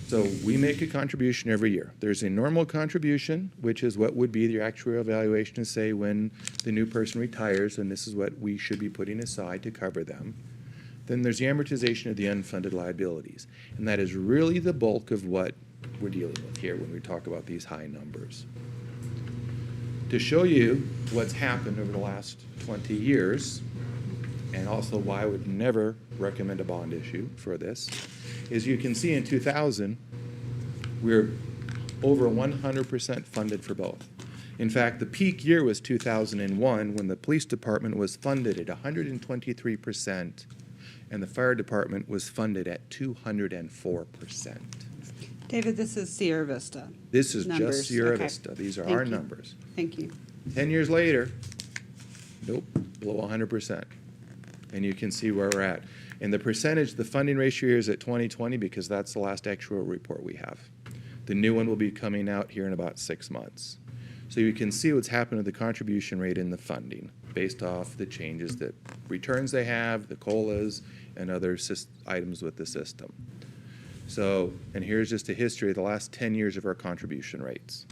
So we make a contribution every year. There's a normal contribution, which is what would be the actuarial evaluation to say when the new person retires, and this is what we should be putting aside to cover them. Then there's the amortization of the unfunded liabilities. And that is really the bulk of what we're dealing with here when we talk about these high numbers. To show you what's happened over the last 20 years, and also why I would never recommend a bond issue for this, is you can see in 2000, we're over 100% funded for both. In fact, the peak year was 2001 when the police department was funded at 123% and the fire department was funded at 204%. David, this is Sierra Vista. This is Numbers. just Sierra Okay. Vista. These are Thank our you. numbers. Thank you. 10 years later, nope, below 100%. And you can see where we're at. And the percentage, the funding ratio here is at 2020 because that's the last actual report we have. The new one will be coming out here in about 6 months. So you can see what's happened to the contribution rate in the funding based off the changes that returns they have, the COLAs, and other items with the system. So, and here's just a history of the last 10 years of our contribution rates.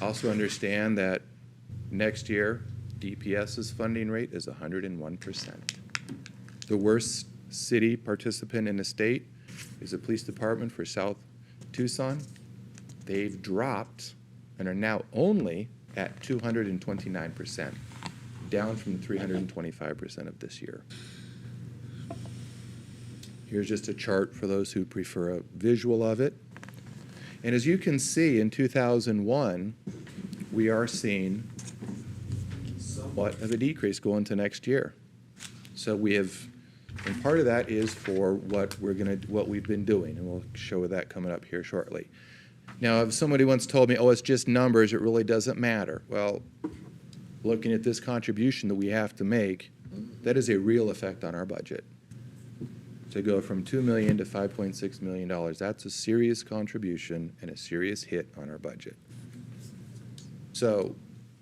Also understand that next year, DPS's funding rate is 101%. The worst city participant in the state is the police department for South Tucson. They've dropped and are now only at 229%, down from 325% of this year. Here's just a chart for those who prefer a visual of it. And as you can see, in 2001, we are seeing somewhat of a decrease going to next year. So we have, and part of that is for what we've been doing, and we'll show that coming up here shortly. Now, if somebody once told me, oh, it's just numbers, it really doesn't matter. Well, looking at this contribution that we have to make, that is a real effect on our budget. To go from $2 million to $5.6 million, that's a serious contribution and a serious hit on our budget. So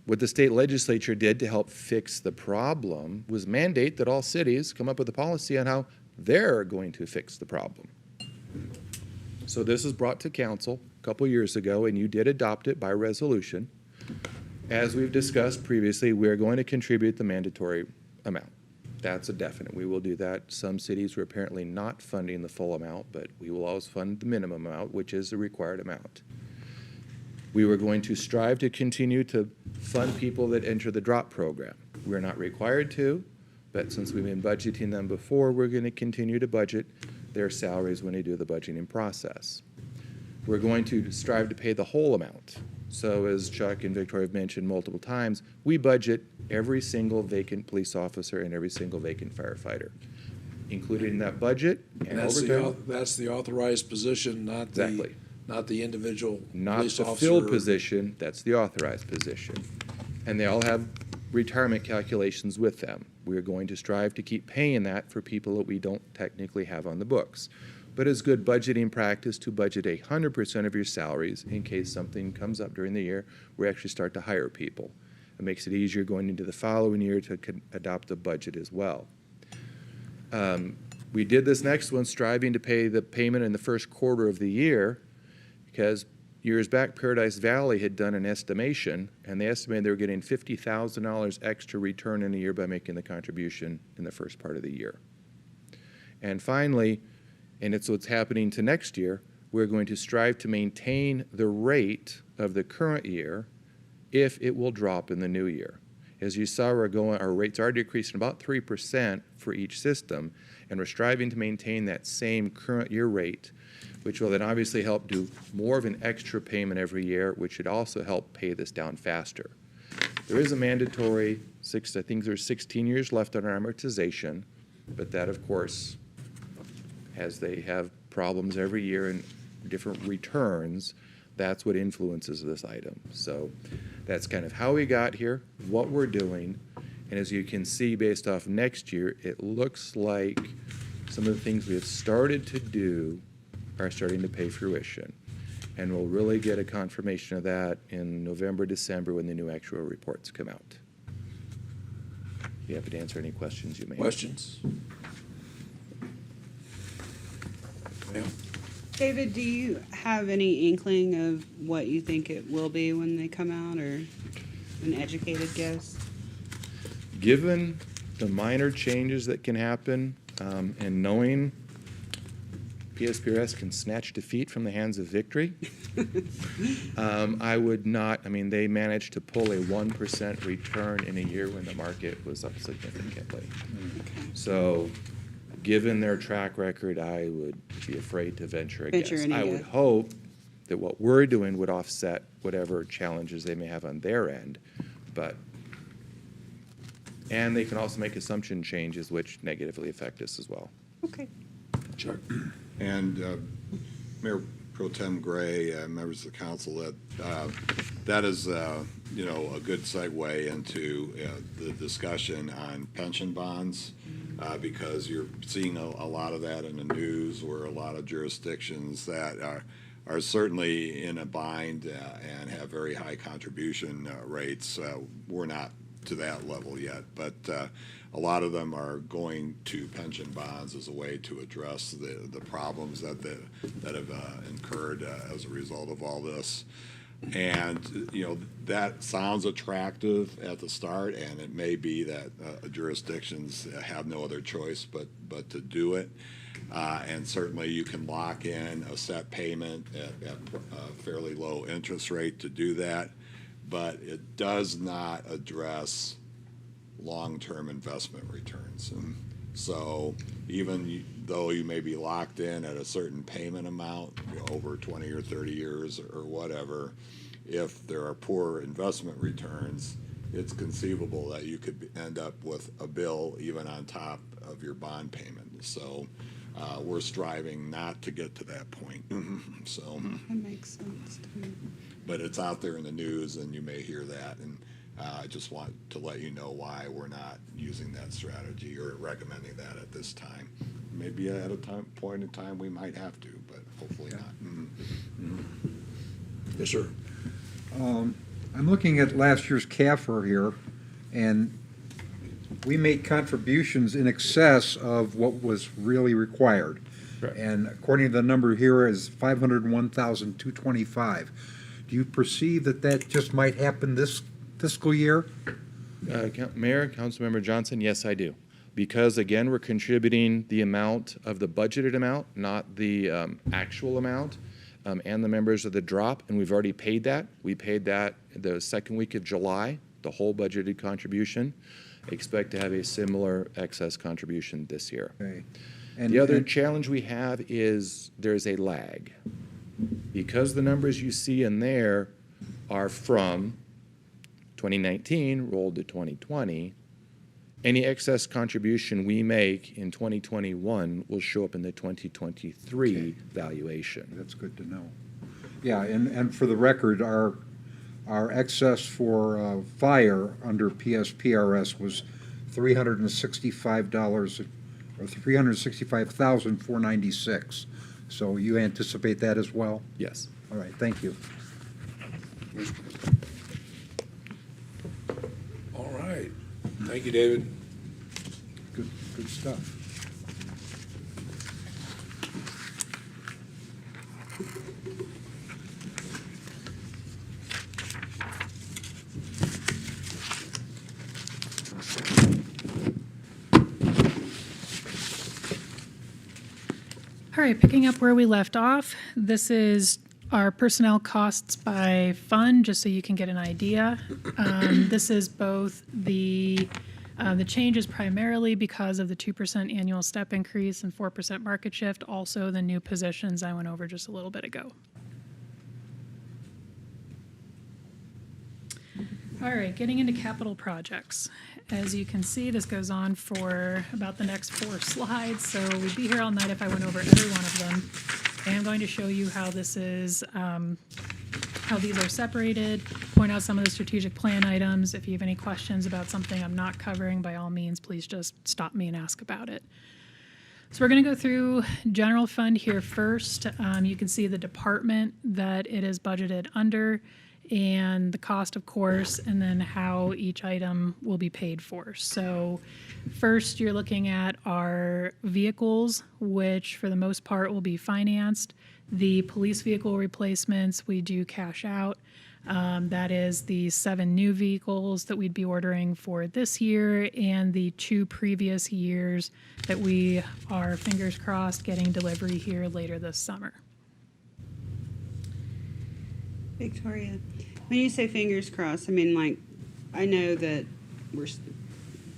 what the state legislature did to help fix the problem was mandate that all cities come up with a policy on how they're going to fix the problem. So this was brought to council a couple years ago, and you did adopt it by resolution. As we've discussed previously, we're going to contribute the mandatory amount. That's a definite. We will do that. Some cities were apparently not funding the full amount, but we will always fund the minimum amount, which is the required amount. We were going to strive to continue to fund people that enter the DROP program. We're not required to, but since we've been budgeting them before, we're going to continue to budget their salaries when they do the budgeting process. We're going to strive to pay the whole amount. So as Chuck and Victoria have mentioned multiple times, we budget every single vacant police officer and every single vacant firefighter, included in that budget. And That's the authorized position, not the, Exactly. not the individual Not police the officer. filled position, that's the authorized position. And they all have retirement calculations with them. We're going to strive to keep paying that for people that we don't technically have on the books. But it's good budgeting practice to budget 100% of your salaries in case something comes up during the year. We actually start to hire people. It makes it easier going into the following year to adopt a budget as well. We did this next one, striving to pay the payment in the first quarter of the year, because years back, Paradise Valley had done an estimation, and they estimated they were getting $50,000 extra return in a year by making the contribution in the first part of the year. And finally, and it's what's happening to next year, we're going to strive to maintain the rate of the current year if it will drop in the new year. As you saw, our rates are decreasing about 3% for each system, and we're striving to maintain that same current year rate, which will then obviously help do more of an extra payment every year, which should also help pay this down faster. There is a mandatory, I think there's 16 years left on our amortization, but that, of course, as they have problems every year and different returns, that's what influences this item. So that's kind of how we got here, what we're doing, and as you can see based off next year, it looks like some of the things we have started to do are starting to pay fruition. And we'll really get a confirmation of that in November, December when the new actual reports come out. Be happy to answer any questions you may have. Questions? Yeah. David, do you have any inkling of what you think it will be when they come out, or an educated guess? Given the minor changes that can happen, and knowing PSPRS can snatch defeat from the hands of victory, I would not, they managed to pull a 1% return in a year when the market was up significantly. So given their track record, I would be afraid to venture a guess. I would hope that what we're doing would offset whatever challenges they may have on their end, and they can also make assumption changes which negatively affect us as well. Okay. Chuck? And Mayor Pro Tem Gray, members of the council, that is a good segue into the discussion on pension bonds, because you're seeing a lot of that in the news, where a lot of jurisdictions that are certainly in a bind and have very high contribution rates. We're not to that level yet, but a lot of them are going to pension bonds as a way to address the problems that have incurred as a result of all this. And that sounds attractive at the start, and it may be that jurisdictions have no other choice but to do it. And certainly you can lock in a set payment at a fairly low interest rate to do that, but it does not address long-term investment returns. And So even though you may be locked in at a certain payment amount, over 20 or 30 years or whatever, if there are poor investment returns, it's conceivable that you could end up with a bill even on top of your bond payment. So we're striving not to get to that point. So, That makes sense to me. but it's out there in the news, and you may hear that. And I just want to let you know why we're not using that strategy or recommending that at this time. Maybe at a point in time we might have to, but hopefully not. Yes, sir. I'm looking at last year's CAFR here, and we made contributions in excess of what was really required. Correct. And according to the number here is 501,225. Do you perceive that that just might happen this fiscal year? Mayor, Councilmember Johnson, yes, I do. Because again, we're contributing the amount of the budgeted amount, not the actual amount, and the members of the drop, and we've already paid that. We paid that the second week of July, the whole budgeted contribution. Expect to have a similar excess contribution this year. Okay. The other challenge we have is there's a lag. Because the numbers you see in there are from 2019 rolled to 2020, any excess contribution we make in 2021 will show up in the 2023 valuation. That's good to know. Yeah, and for the record, our excess for fire under PSPRS was $365 or $365,496. So you anticipate that as well? Yes. All right, thank you. All right. Thank you, David. Good stuff. All right, picking up where we left off, this is our personnel costs by fund, just so you can get an idea. This is both the change is primarily because of the 2% annual step increase and 4% market shift, also the new positions I went over just a little bit ago. All right, getting into capital projects. As you can see, this goes on for about the next 4 slides, so we'd be here all night if I went over every one of them. I am going to show you how this is, how these are separated, point out some of the strategic plan items. If you have any questions about something I'm not covering, by all means, please just stop me and ask about it. So we're going to go through general fund here first. You can see the department that it is budgeted under, and the cost, of course, and then how each item will be paid for. So first, you're looking at our vehicles, which for the most part will be financed. The police vehicle replacements, we do cash out. That is the 7 new vehicles that we'd be ordering for this year and the 2 previous years that we are, fingers crossed, getting delivery here later this summer. Victoria, when you say fingers crossed, I mean, like, I know that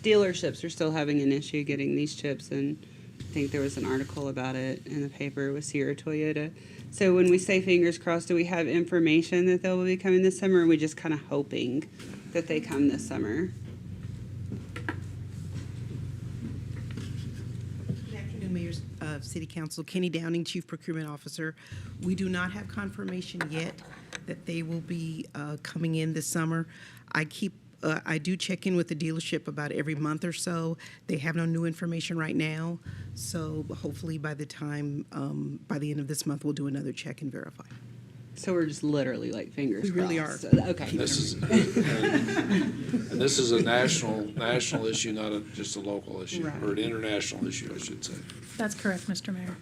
dealerships are still having an issue getting these chips, and I think there was an article about it in the paper with Sierra Toyota. So when we say fingers crossed, do we have information that they'll be coming this summer, or are we just kind of hoping that they come this summer? Good afternoon, Mayor's City Council. Kenny Downing, Chief Procurement Officer. We do not have confirmation yet that they will be coming in this summer. I do check in with the dealership about every month or so. They have no new information right now, so hopefully by the time, by the end of this month, we'll do another check and verify. So we're just literally like fingers We crossed. really are. So, okay. And this is a national issue, not just a local issue, Right. or an international issue, I should say. That's correct, Mr. Mayor.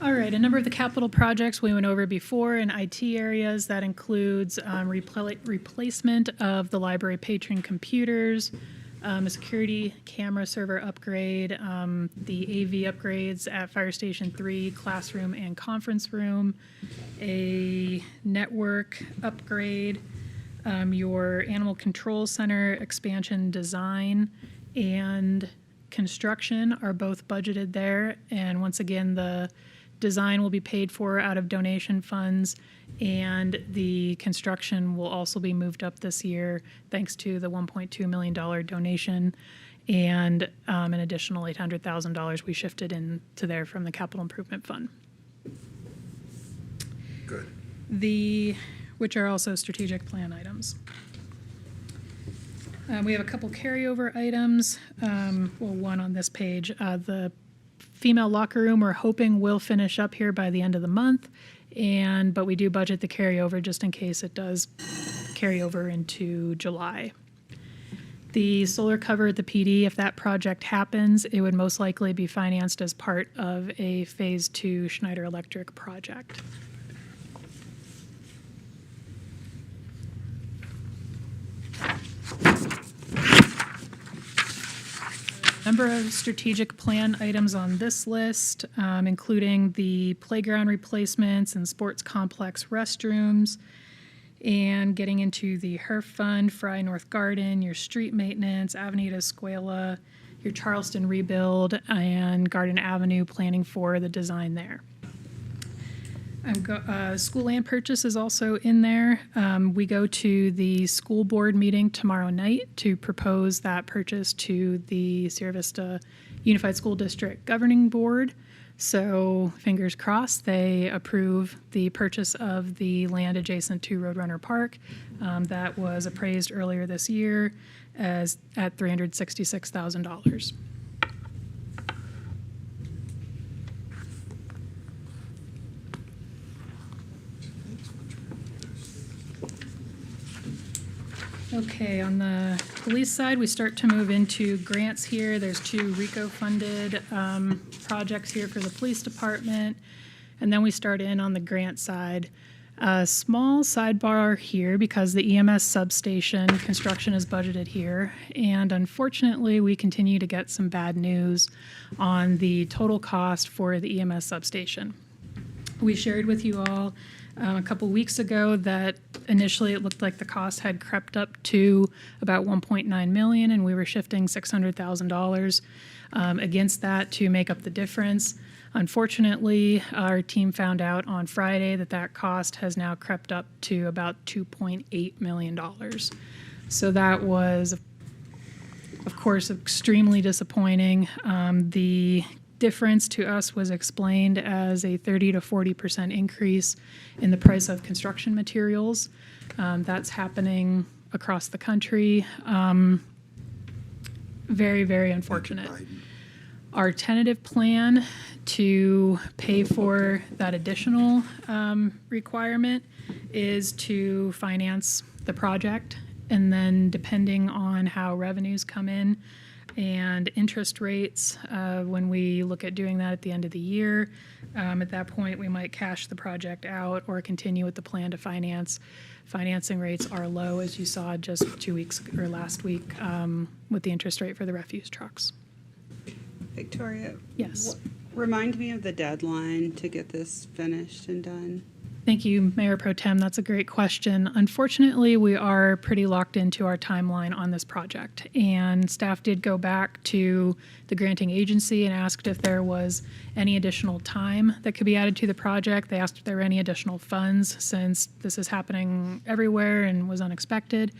All right, a number of the capital projects we went over before in IT areas. That includes replacement of the library patron computers, a security camera server upgrade, the AV upgrades at Fire Station 3, classroom and conference room, a network upgrade, your animal control center expansion design, and construction are both budgeted there. And once again, the design will be paid for out of donation funds, and the construction will also be moved up this year thanks to the $1.2 million donation and an additional $800,000 we shifted into there from the capital improvement fund. Good. Which are also strategic plan items. We have a couple carryover items. One on this page. The female locker room, we're hoping will finish up here by the end of the month, but we do budget the carryover just in case it does carry over into July. The solar cover at the PD, if that project happens, it would most likely be financed as part of a Phase 2 Schneider Electric project. Number of strategic plan items on this list, including the playground replacements and sports complex restrooms, and getting into the HERF Fund, Fry North Garden, your street maintenance, Avenida Escuela, your Charleston rebuild, and Garden Avenue, planning for the design there. School land purchase is also in there. We go to the school board meeting tomorrow night to propose that purchase to the Sierra Vista Unified School District Governing Board. So fingers crossed they approve the purchase of the land adjacent to Roadrunner Park that was appraised earlier this year at $366,000. Okay, on the police side, we start to move into grants here. There's 2 RICO-funded projects here for the police department. And then we start in on the grant side. A small sidebar here because the EMS substation construction is budgeted here. And unfortunately, we continue to get some bad news on the total cost for the EMS substation. We shared with you all a couple weeks ago that initially it looked like the cost had crept up to about $1.9 million, and we were shifting $600,000 against that to make up the difference. Unfortunately, our team found out on Friday that that cost has now crept up to about $2.8 million. So that was, of course, extremely disappointing. The difference to us was explained as a 30 to 40% increase in the price of construction materials. That's happening across the country. Very, very unfortunate. Our tentative plan to pay for that additional requirement is to finance the project, and then depending on how revenues come in and interest rates, when we look at doing that at the end of the year, at that point we might cash the project out or continue with the plan to finance. Financing rates are low, as you saw just 2 weeks or last week with the interest rate for the refuse trucks. Victoria? Yes. Remind me of the deadline to get this finished and done. Thank you, Mayor Pro Tem. That's a great question. Unfortunately, we are pretty locked into our timeline on this project, and staff did go back to the granting agency and asked if there was any additional time that could be added to the project. They asked if there were any additional funds since this is happening everywhere and was unexpected,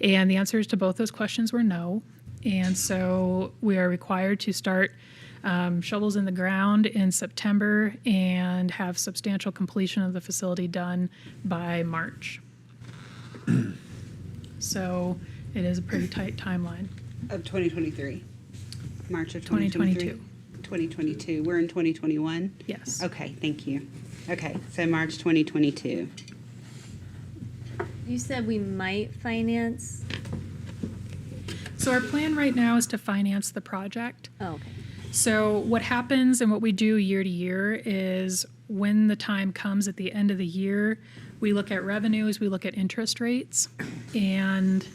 and the answers to both those questions were no. And so we are required to start shovels in the ground in September and have substantial completion of the facility done by March. So it is a pretty tight timeline. Of 2023? March of 2022. 2022. We're in 2021? Yes. Okay, thank you. Okay, so March 2022. You said we might finance. So our plan right now is to finance the project. Oh, okay. So what happens and what we do year to year is when the time comes at the end of the year, we look at revenues, we look at interest rates, and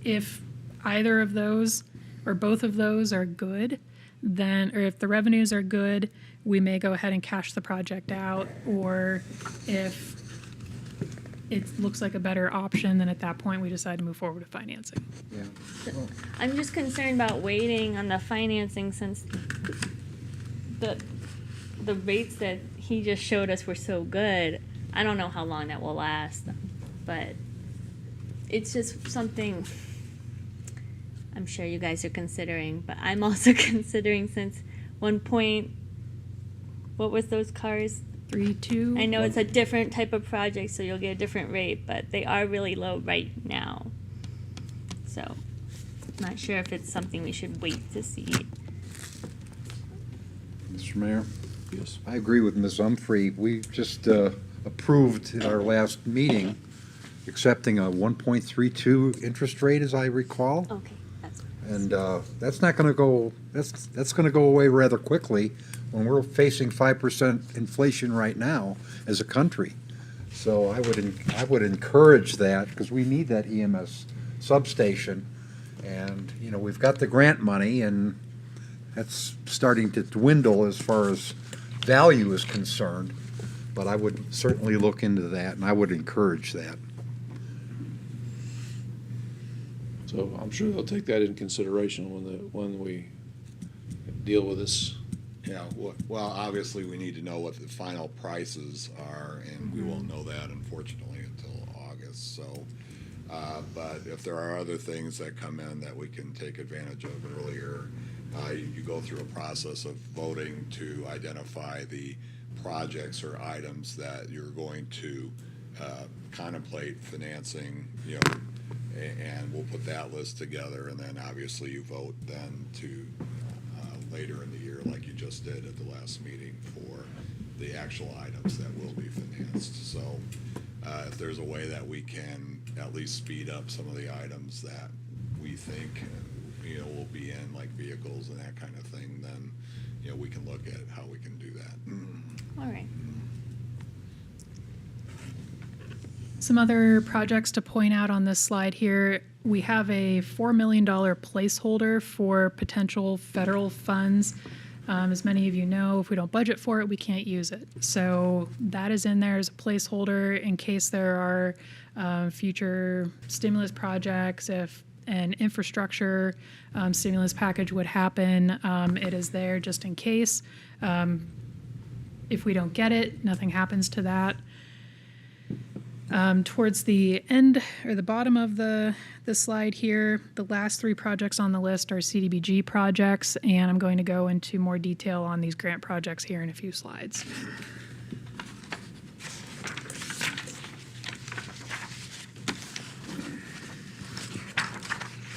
if either of those or both of those are good, then, or if the revenues are good, we may go ahead and cash the project out, or if it looks like a better option, then at that point, we decide to move forward with financing. Yeah. I'm just concerned about waiting on the financing since the rates that he just showed us were so good. I don't know how long that will last, but it's just something I'm sure you guys are considering, but I'm also considering since one point, what was those cars? 3.2. I know it's a different type of project, so you'll get a different rate, but they are really low right now. So, not sure if it's something we should wait to see. Mr. Mayor? Yes. I agree with Ms. Humphrey. We just approved at our last meeting accepting a 1.32 interest rate, as I recall. Okay, that's And that's not going to go, that's going to go away rather quickly when we're facing 5% inflation right now as a country. So I would encourage that, because we need that EMS substation. And, you know, we've got the grant money, and that's starting to dwindle as far as value is concerned. But I would certainly look into that, and I would encourage that. So I'm sure they'll take that in consideration when we deal with this. Yeah, well, obviously, we need to know what the final prices are, and we won't know that, unfortunately, until August, so. But if there are other things that come in that we can take advantage of earlier, you go through a process of voting to identify the projects or items that you're going to contemplate financing, you know, and we'll put that list together, and then obviously you vote then to later in the year, like you just did at the last meeting, for the actual items that will be financed. So if there's a way that we can at least speed up some of the items that we think, you know, will be in, like vehicles and that kind of thing, then, you know, we can look at how we can do that. all right. Some other projects to point out on this slide here. We have a $4 million placeholder for potential federal funds. As many of you know, if we don't budget for it, we can't use it. So that is in there as a placeholder in case there are future stimulus projects. If an infrastructure stimulus package would happen, it is there just in case. If we don't get it, nothing happens to that. Towards the end or the bottom of the slide here, the last three projects on the list are CDBG projects, and I'm going to go into more detail on these grant projects here in a few slides.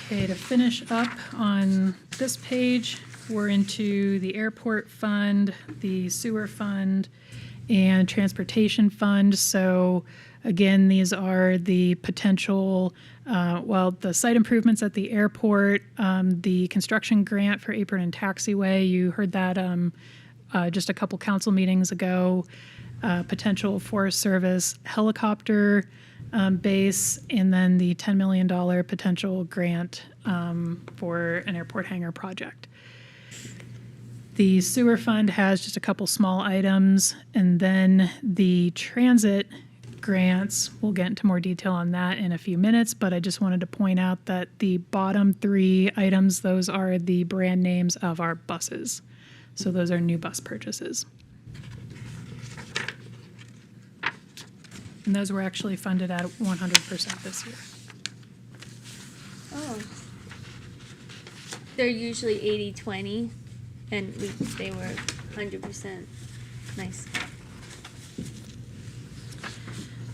Okay, to finish up on this page, we're into the airport fund, the sewer fund, and transportation fund. So again, these are the potential, the site improvements at the airport, the construction grant for apron and taxiway. You heard that just a couple council meetings ago. Potential Forest Service helicopter base, and then the $10 million potential grant for an airport hangar project. The sewer fund has just a couple small items, and then the transit grants, we'll get into more detail on that in a few minutes, but I just wanted to point out that the bottom three items, those are the brand names of our buses. So those are new bus purchases. And those were actually funded at 100% this year. Oh. They're usually 80-20, and they were 100%. Nice.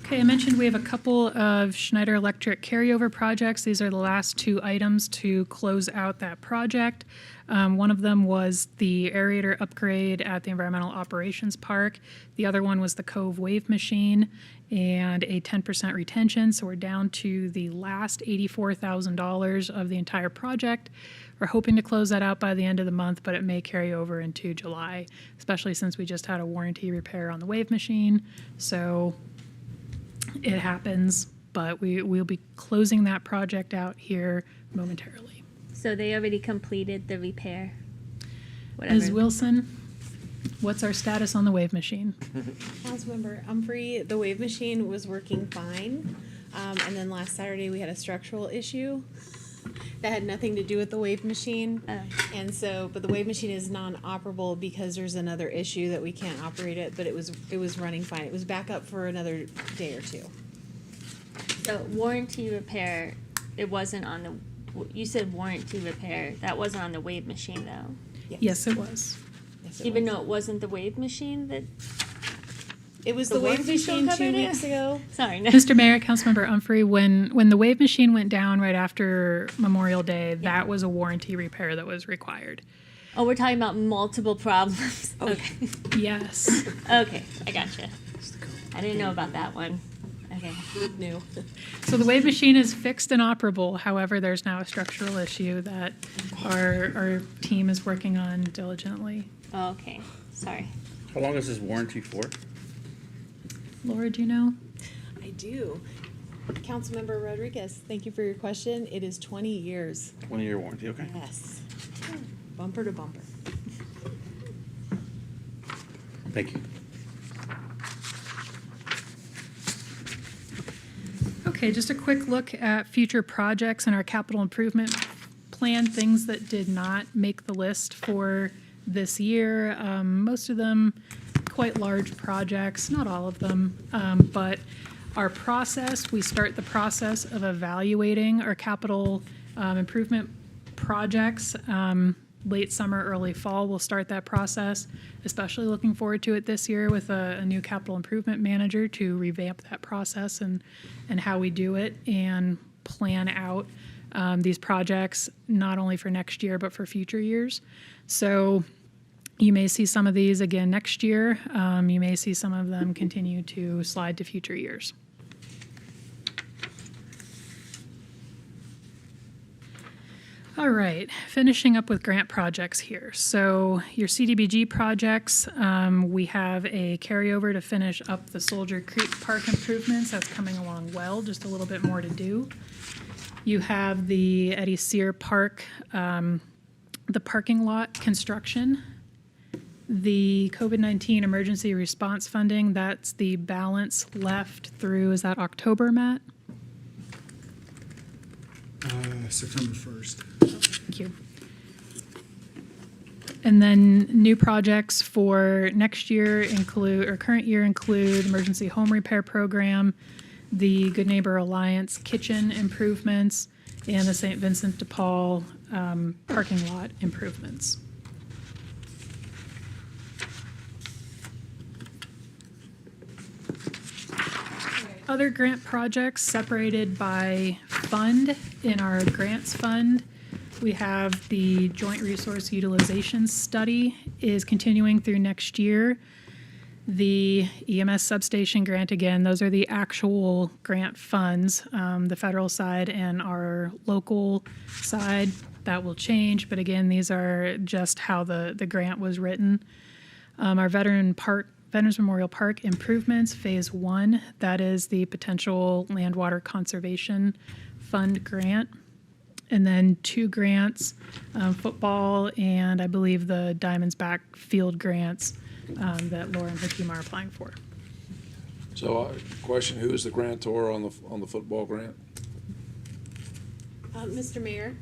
Okay, I mentioned we have a couple of Schneider Electric carryover projects. These are the last two items to close out that project. One of them was the aerator upgrade at the Environmental Operations Park. The other one was the Cove Wave Machine and a 10% retention. So we're down to the last $84,000 of the entire project. We're hoping to close that out by the end of the month, but it may carry over into July, especially since we just had a warranty repair on the Wave Machine. So it happens, but we'll be closing that project out here momentarily. So they already completed the repair? Whatever. Ms. Wilson? What's our status on the wave machine? Councilmember Humphrey, the wave machine was working fine. And then last Saturday, we had a structural issue that had nothing to do with the wave machine. And so, but the wave machine is non-operable because there's another issue that we can't operate it, but it was running fine. It was back up for another day or two. So warranty repair, it wasn't on the, you said warranty repair, that wasn't on the wave machine though? Yes, it was. Yes, it Even was. though it wasn't the wave machine that, It was the the wave warranty still machine covered 2 it? weeks ago. sorry, no. Mr. Mayor, Councilmember Humphrey, when the wave machine went down right after Memorial Day, that was a warranty repair that was required. Oh, we're talking about multiple problems. Okay, Yes. okay, I gotcha. I didn't know about that one. Okay. New. So the wave machine is fixed and operable. However, there's now a structural issue that our team is working on diligently. Okay, sorry. How long is this warranty for? Laura, do you know? I do. Councilmember Rodriguez, thank you for your question. It is 20 years. 20-year warranty, okay. Yes. Bumper to bumper. Thank you. Okay, just a quick look at future projects in our capital improvement plan, things that did not make the list for this year. Most of them quite large projects, not all of them, but our process, we start the process of evaluating our capital improvement projects. Late summer, early fall, we'll start that process, especially looking forward to it this year with a new capital improvement manager to revamp that process and how we do it and plan out these projects, not only for next year, but for future years. So you may see some of these again next year. You may see some of them continue to slide to future years. All right, finishing up with grant projects here. So your CDBG projects, we have a carryover to finish up the Soldier Creek Park improvements. That's coming along well, just a little bit more to do. You have the Eddie Sear Park, the parking lot construction. The COVID-19 emergency response funding, that's the balance left through, is that October, Matt? September 1st. Thank you. And then new projects for next year include, or current year include, emergency home repair program, the Good Neighbor Alliance kitchen improvements, and the St. Vincent de Paul parking lot improvements. Other grant projects separated by fund in our grants fund. We have the Joint Resource Utilization Study is continuing through next year. The EMS substation grant, again, those are the actual grant funds, the federal side and our local side. That will change, but again, these are just how the grant was written. Our Veterans Memorial Park improvements, Phase 1, that is the potential land water conservation fund grant. And then 2 grants, football and I believe the Diamonds Back field grants that Laura and her team are applying for. So, question, who is the grantor on the football grant? Mr. Mayor,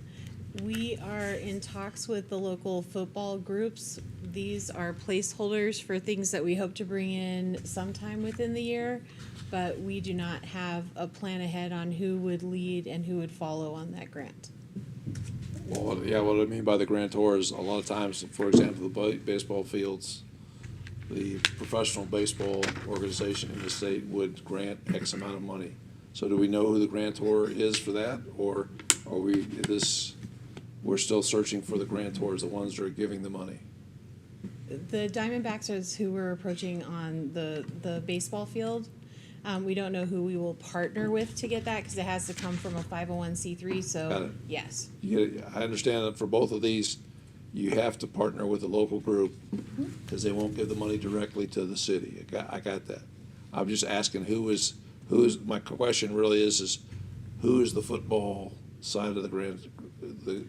we are in talks with the local football groups. These are placeholders for things that we hope to bring in sometime within the year, but we do not have a plan ahead on who would lead and who would follow on that grant. Well, yeah, what I mean by the grantor is a lot of times, for example, the baseball fields, the professional baseball organization in the state would grant X amount of money. So do we know who the grantor is for that, or are we're still searching for the grantors, the ones that are giving the money? The Diamondbacks is who we're approaching on the baseball field. We don't know who we will partner with to get that because it has to come from a 501c3. Got So it. yes, I understand that for both of these, you have to partner with a local group because they won't give the money directly to the city. I got that. I'm just asking who is, my question really is who is the football side of the grant?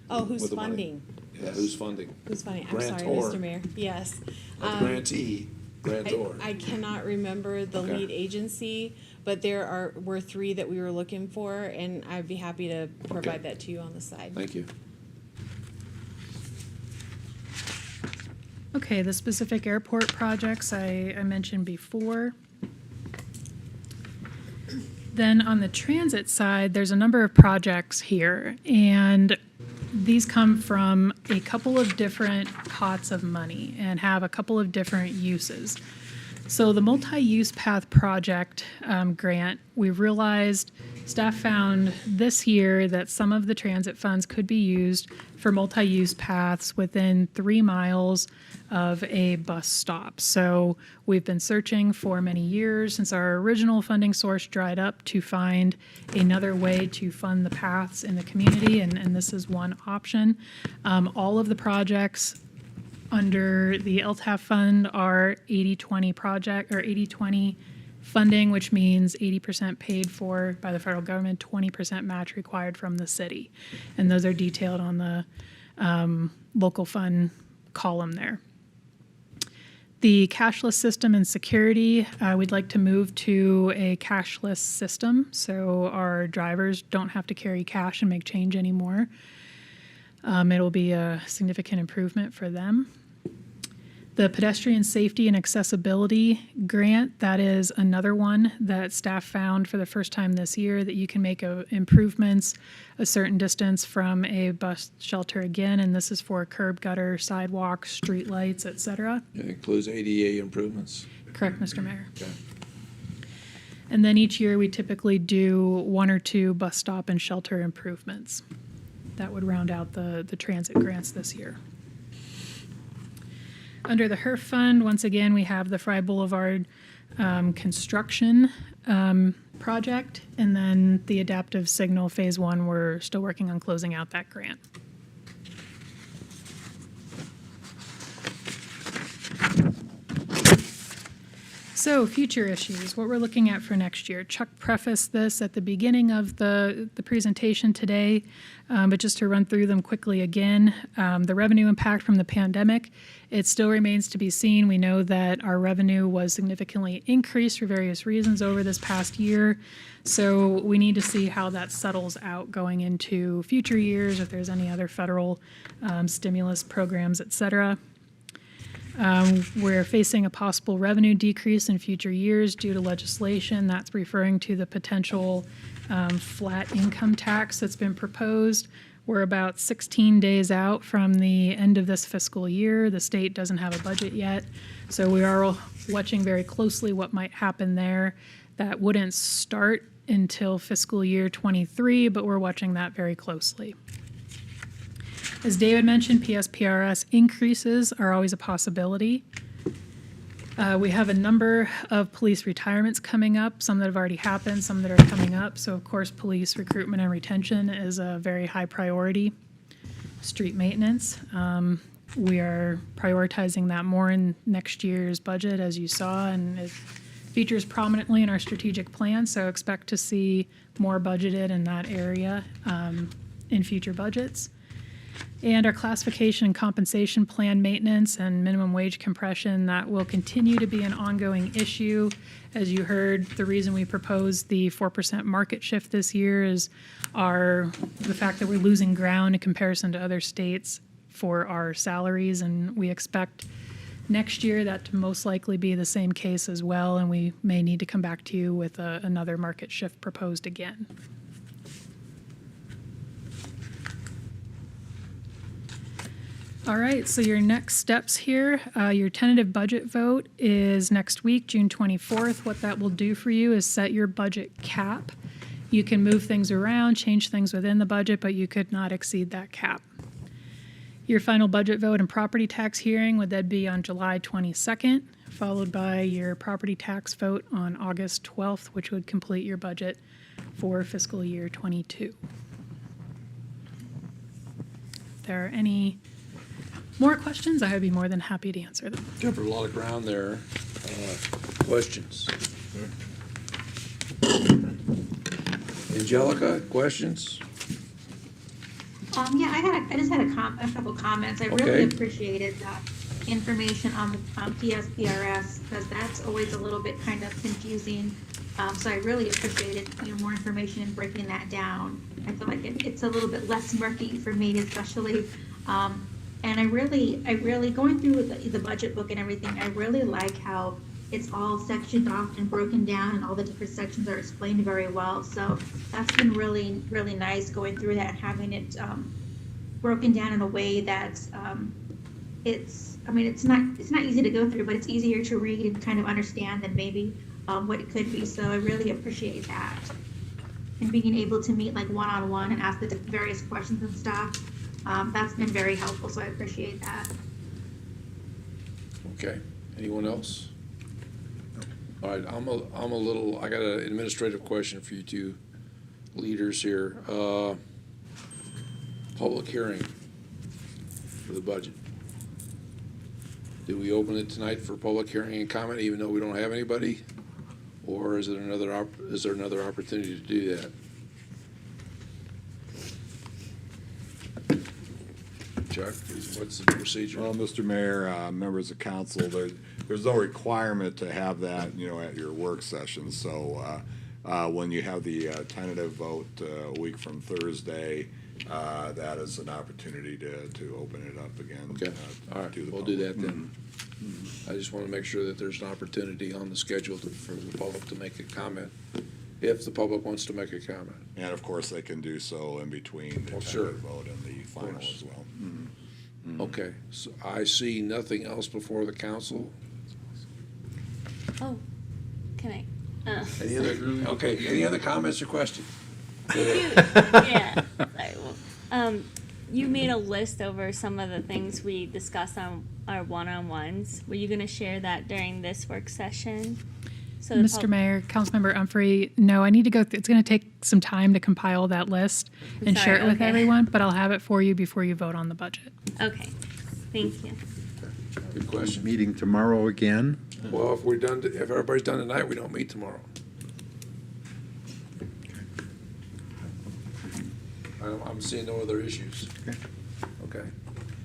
oh, who's with the money? funding? Yeah, who's funding? Who's funny? I'm sorry, Grantor. Mr. Mayor. Yes. Grantee, grantor. I cannot remember the Okay. lead agency, but were three that we were looking for, and I'd be happy to provide that to you on the side. Thank you. Okay, the specific airport projects I mentioned before. Then on the transit side, there's a number of projects here, and these come from a couple of different pots of money and have a couple of different uses. So the multi-use path project grant, we realized, staff found this year that some of the transit funds could be used for multi-use paths within 3 miles of a bus stop. So we've been searching for many years since our original funding source dried up to find another way to fund the paths in the community, and this is one option. All of the projects under the LTAF fund are 80-20 project, or 80-20 funding, which means 80% paid for by the federal government, 20% match required from the city. And those are detailed on the local fund column there. The cashless system and security, we'd like to move to a cashless system so our drivers don't have to carry cash and make change anymore. It'll be a significant improvement for them. The pedestrian safety and accessibility grant, that is another one that staff found for the first time this year, that you can make improvements a certain distance from a bus shelter again, and this is for curb, gutter, sidewalks, street lights, et cetera. It includes ADA improvements. Correct, Mr. Mayor. Okay. And then each year we typically do 1 or 2 bus stop and shelter improvements. That would round out the transit grants this year. Under the HERF fund, once again, we have the Fry Boulevard construction project, and then the adaptive signal phase 1, we're still working on closing out that grant. So, future issues, what we're looking at for next year. Chuck prefaced this at the beginning of the presentation today, but just to run through them quickly again. The revenue impact from the pandemic, it still remains to be seen. We know that our revenue was significantly increased for various reasons over this past year. So we need to see how that settles out going into future years, if there's any other federal stimulus programs, et cetera. We're facing a possible revenue decrease in future years due to legislation. That's referring to the potential flat income tax that's been proposed. We're about 16 days out from the end of this fiscal year. The state doesn't have a budget yet, so we are watching very closely what might happen there. That wouldn't start until fiscal year 23, but we're watching that very closely. As David mentioned, PSPRS increases are always a possibility. We have a number of police retirements coming up, some that have already happened, some that are coming up. So, of course, police recruitment and retention is a very high priority. Street maintenance, we are prioritizing that more in next year's budget, as you saw, and it features prominently in our strategic plan. So expect to see more budgeted in that area in future budgets. And our classification and compensation plan maintenance and minimum wage compression, that will continue to be an ongoing issue. As you heard, the reason we proposed the 4% market shift this year is the fact that we're losing ground in comparison to other states for our salaries, and we expect next year that to most likely be the same case as well, and we may need to come back to you with another market shift proposed again. All right, so your next steps here, your tentative budget vote is next week, June 24th. What that will do for you is set your budget cap. You can move things around, change things within the budget, but you could not exceed that cap. Your final budget vote and property tax hearing would then be on July 22nd, followed by your property tax vote on August 12th, which would complete your budget for fiscal year 22. If there are any more questions, I would be more than happy to answer them. Covered a lot of ground there. Questions? Angelica, questions? Yeah, I just had a couple comments. I Okay. really appreciated that information on the PSPRS, because that's always a little bit kind of confusing. So I really appreciated, more information and breaking that down. I feel like it's a little bit less murky for me, especially. And I really, going through the budget book and everything, I really like how it's all sectioned off and broken down, and all the different sections are explained very well. So that's been really, really nice going through that and having it broken down in a way that it's not easy to go through, but it's easier to read and kind of understand than maybe what it could be. So I really appreciate that. And being able to meet like one-on-one and ask the various questions and stuff, that's been very helpful. So I appreciate that. Okay, anyone else? All right, I got an administrative question for you two leaders here. Public hearing for the budget. Do we open it tonight for public hearing and comment, even though we don't have anybody? Or is there another opportunity to do that? Chuck, what's the procedure? Well, Mr. Mayor, members of council, there's no requirement to have that, at your work session. So when you have the tentative vote a week from Thursday, that is an opportunity to open it up again. Okay, all right, to the we'll do public. that then. I just want to make sure that there's an opportunity on the schedule for the public to make a comment, if the public wants to make a comment. And of course, they can do so in between the Well, sure. tentative vote and the final course. as well. Okay, so I see nothing else before the council. Oh, can I? Any other comments or questions? Yeah. Sorry. Well, you made a list over some of the things we discussed on our one-on-ones. Were you going to share that during this work session? So the Mr. Mayor, Councilmember Humphrey, no, I need to go, it's going to take some time to compile that list and share it with okay. everyone, but I'll have it for you before you vote on the budget. Okay, thank you. Good question. Meeting tomorrow again. Well, if everybody's done tonight, we don't meet tomorrow. I'm seeing no other issues. Okay.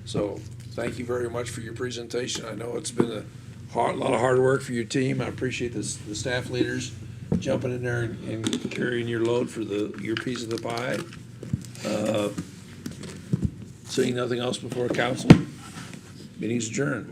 So, thank you very much for your presentation. I know it's been a lot of hard work for your team. I appreciate the staff leaders jumping in there and carrying your load for your piece of the pie. Seeing nothing else before council, meeting's adjourned.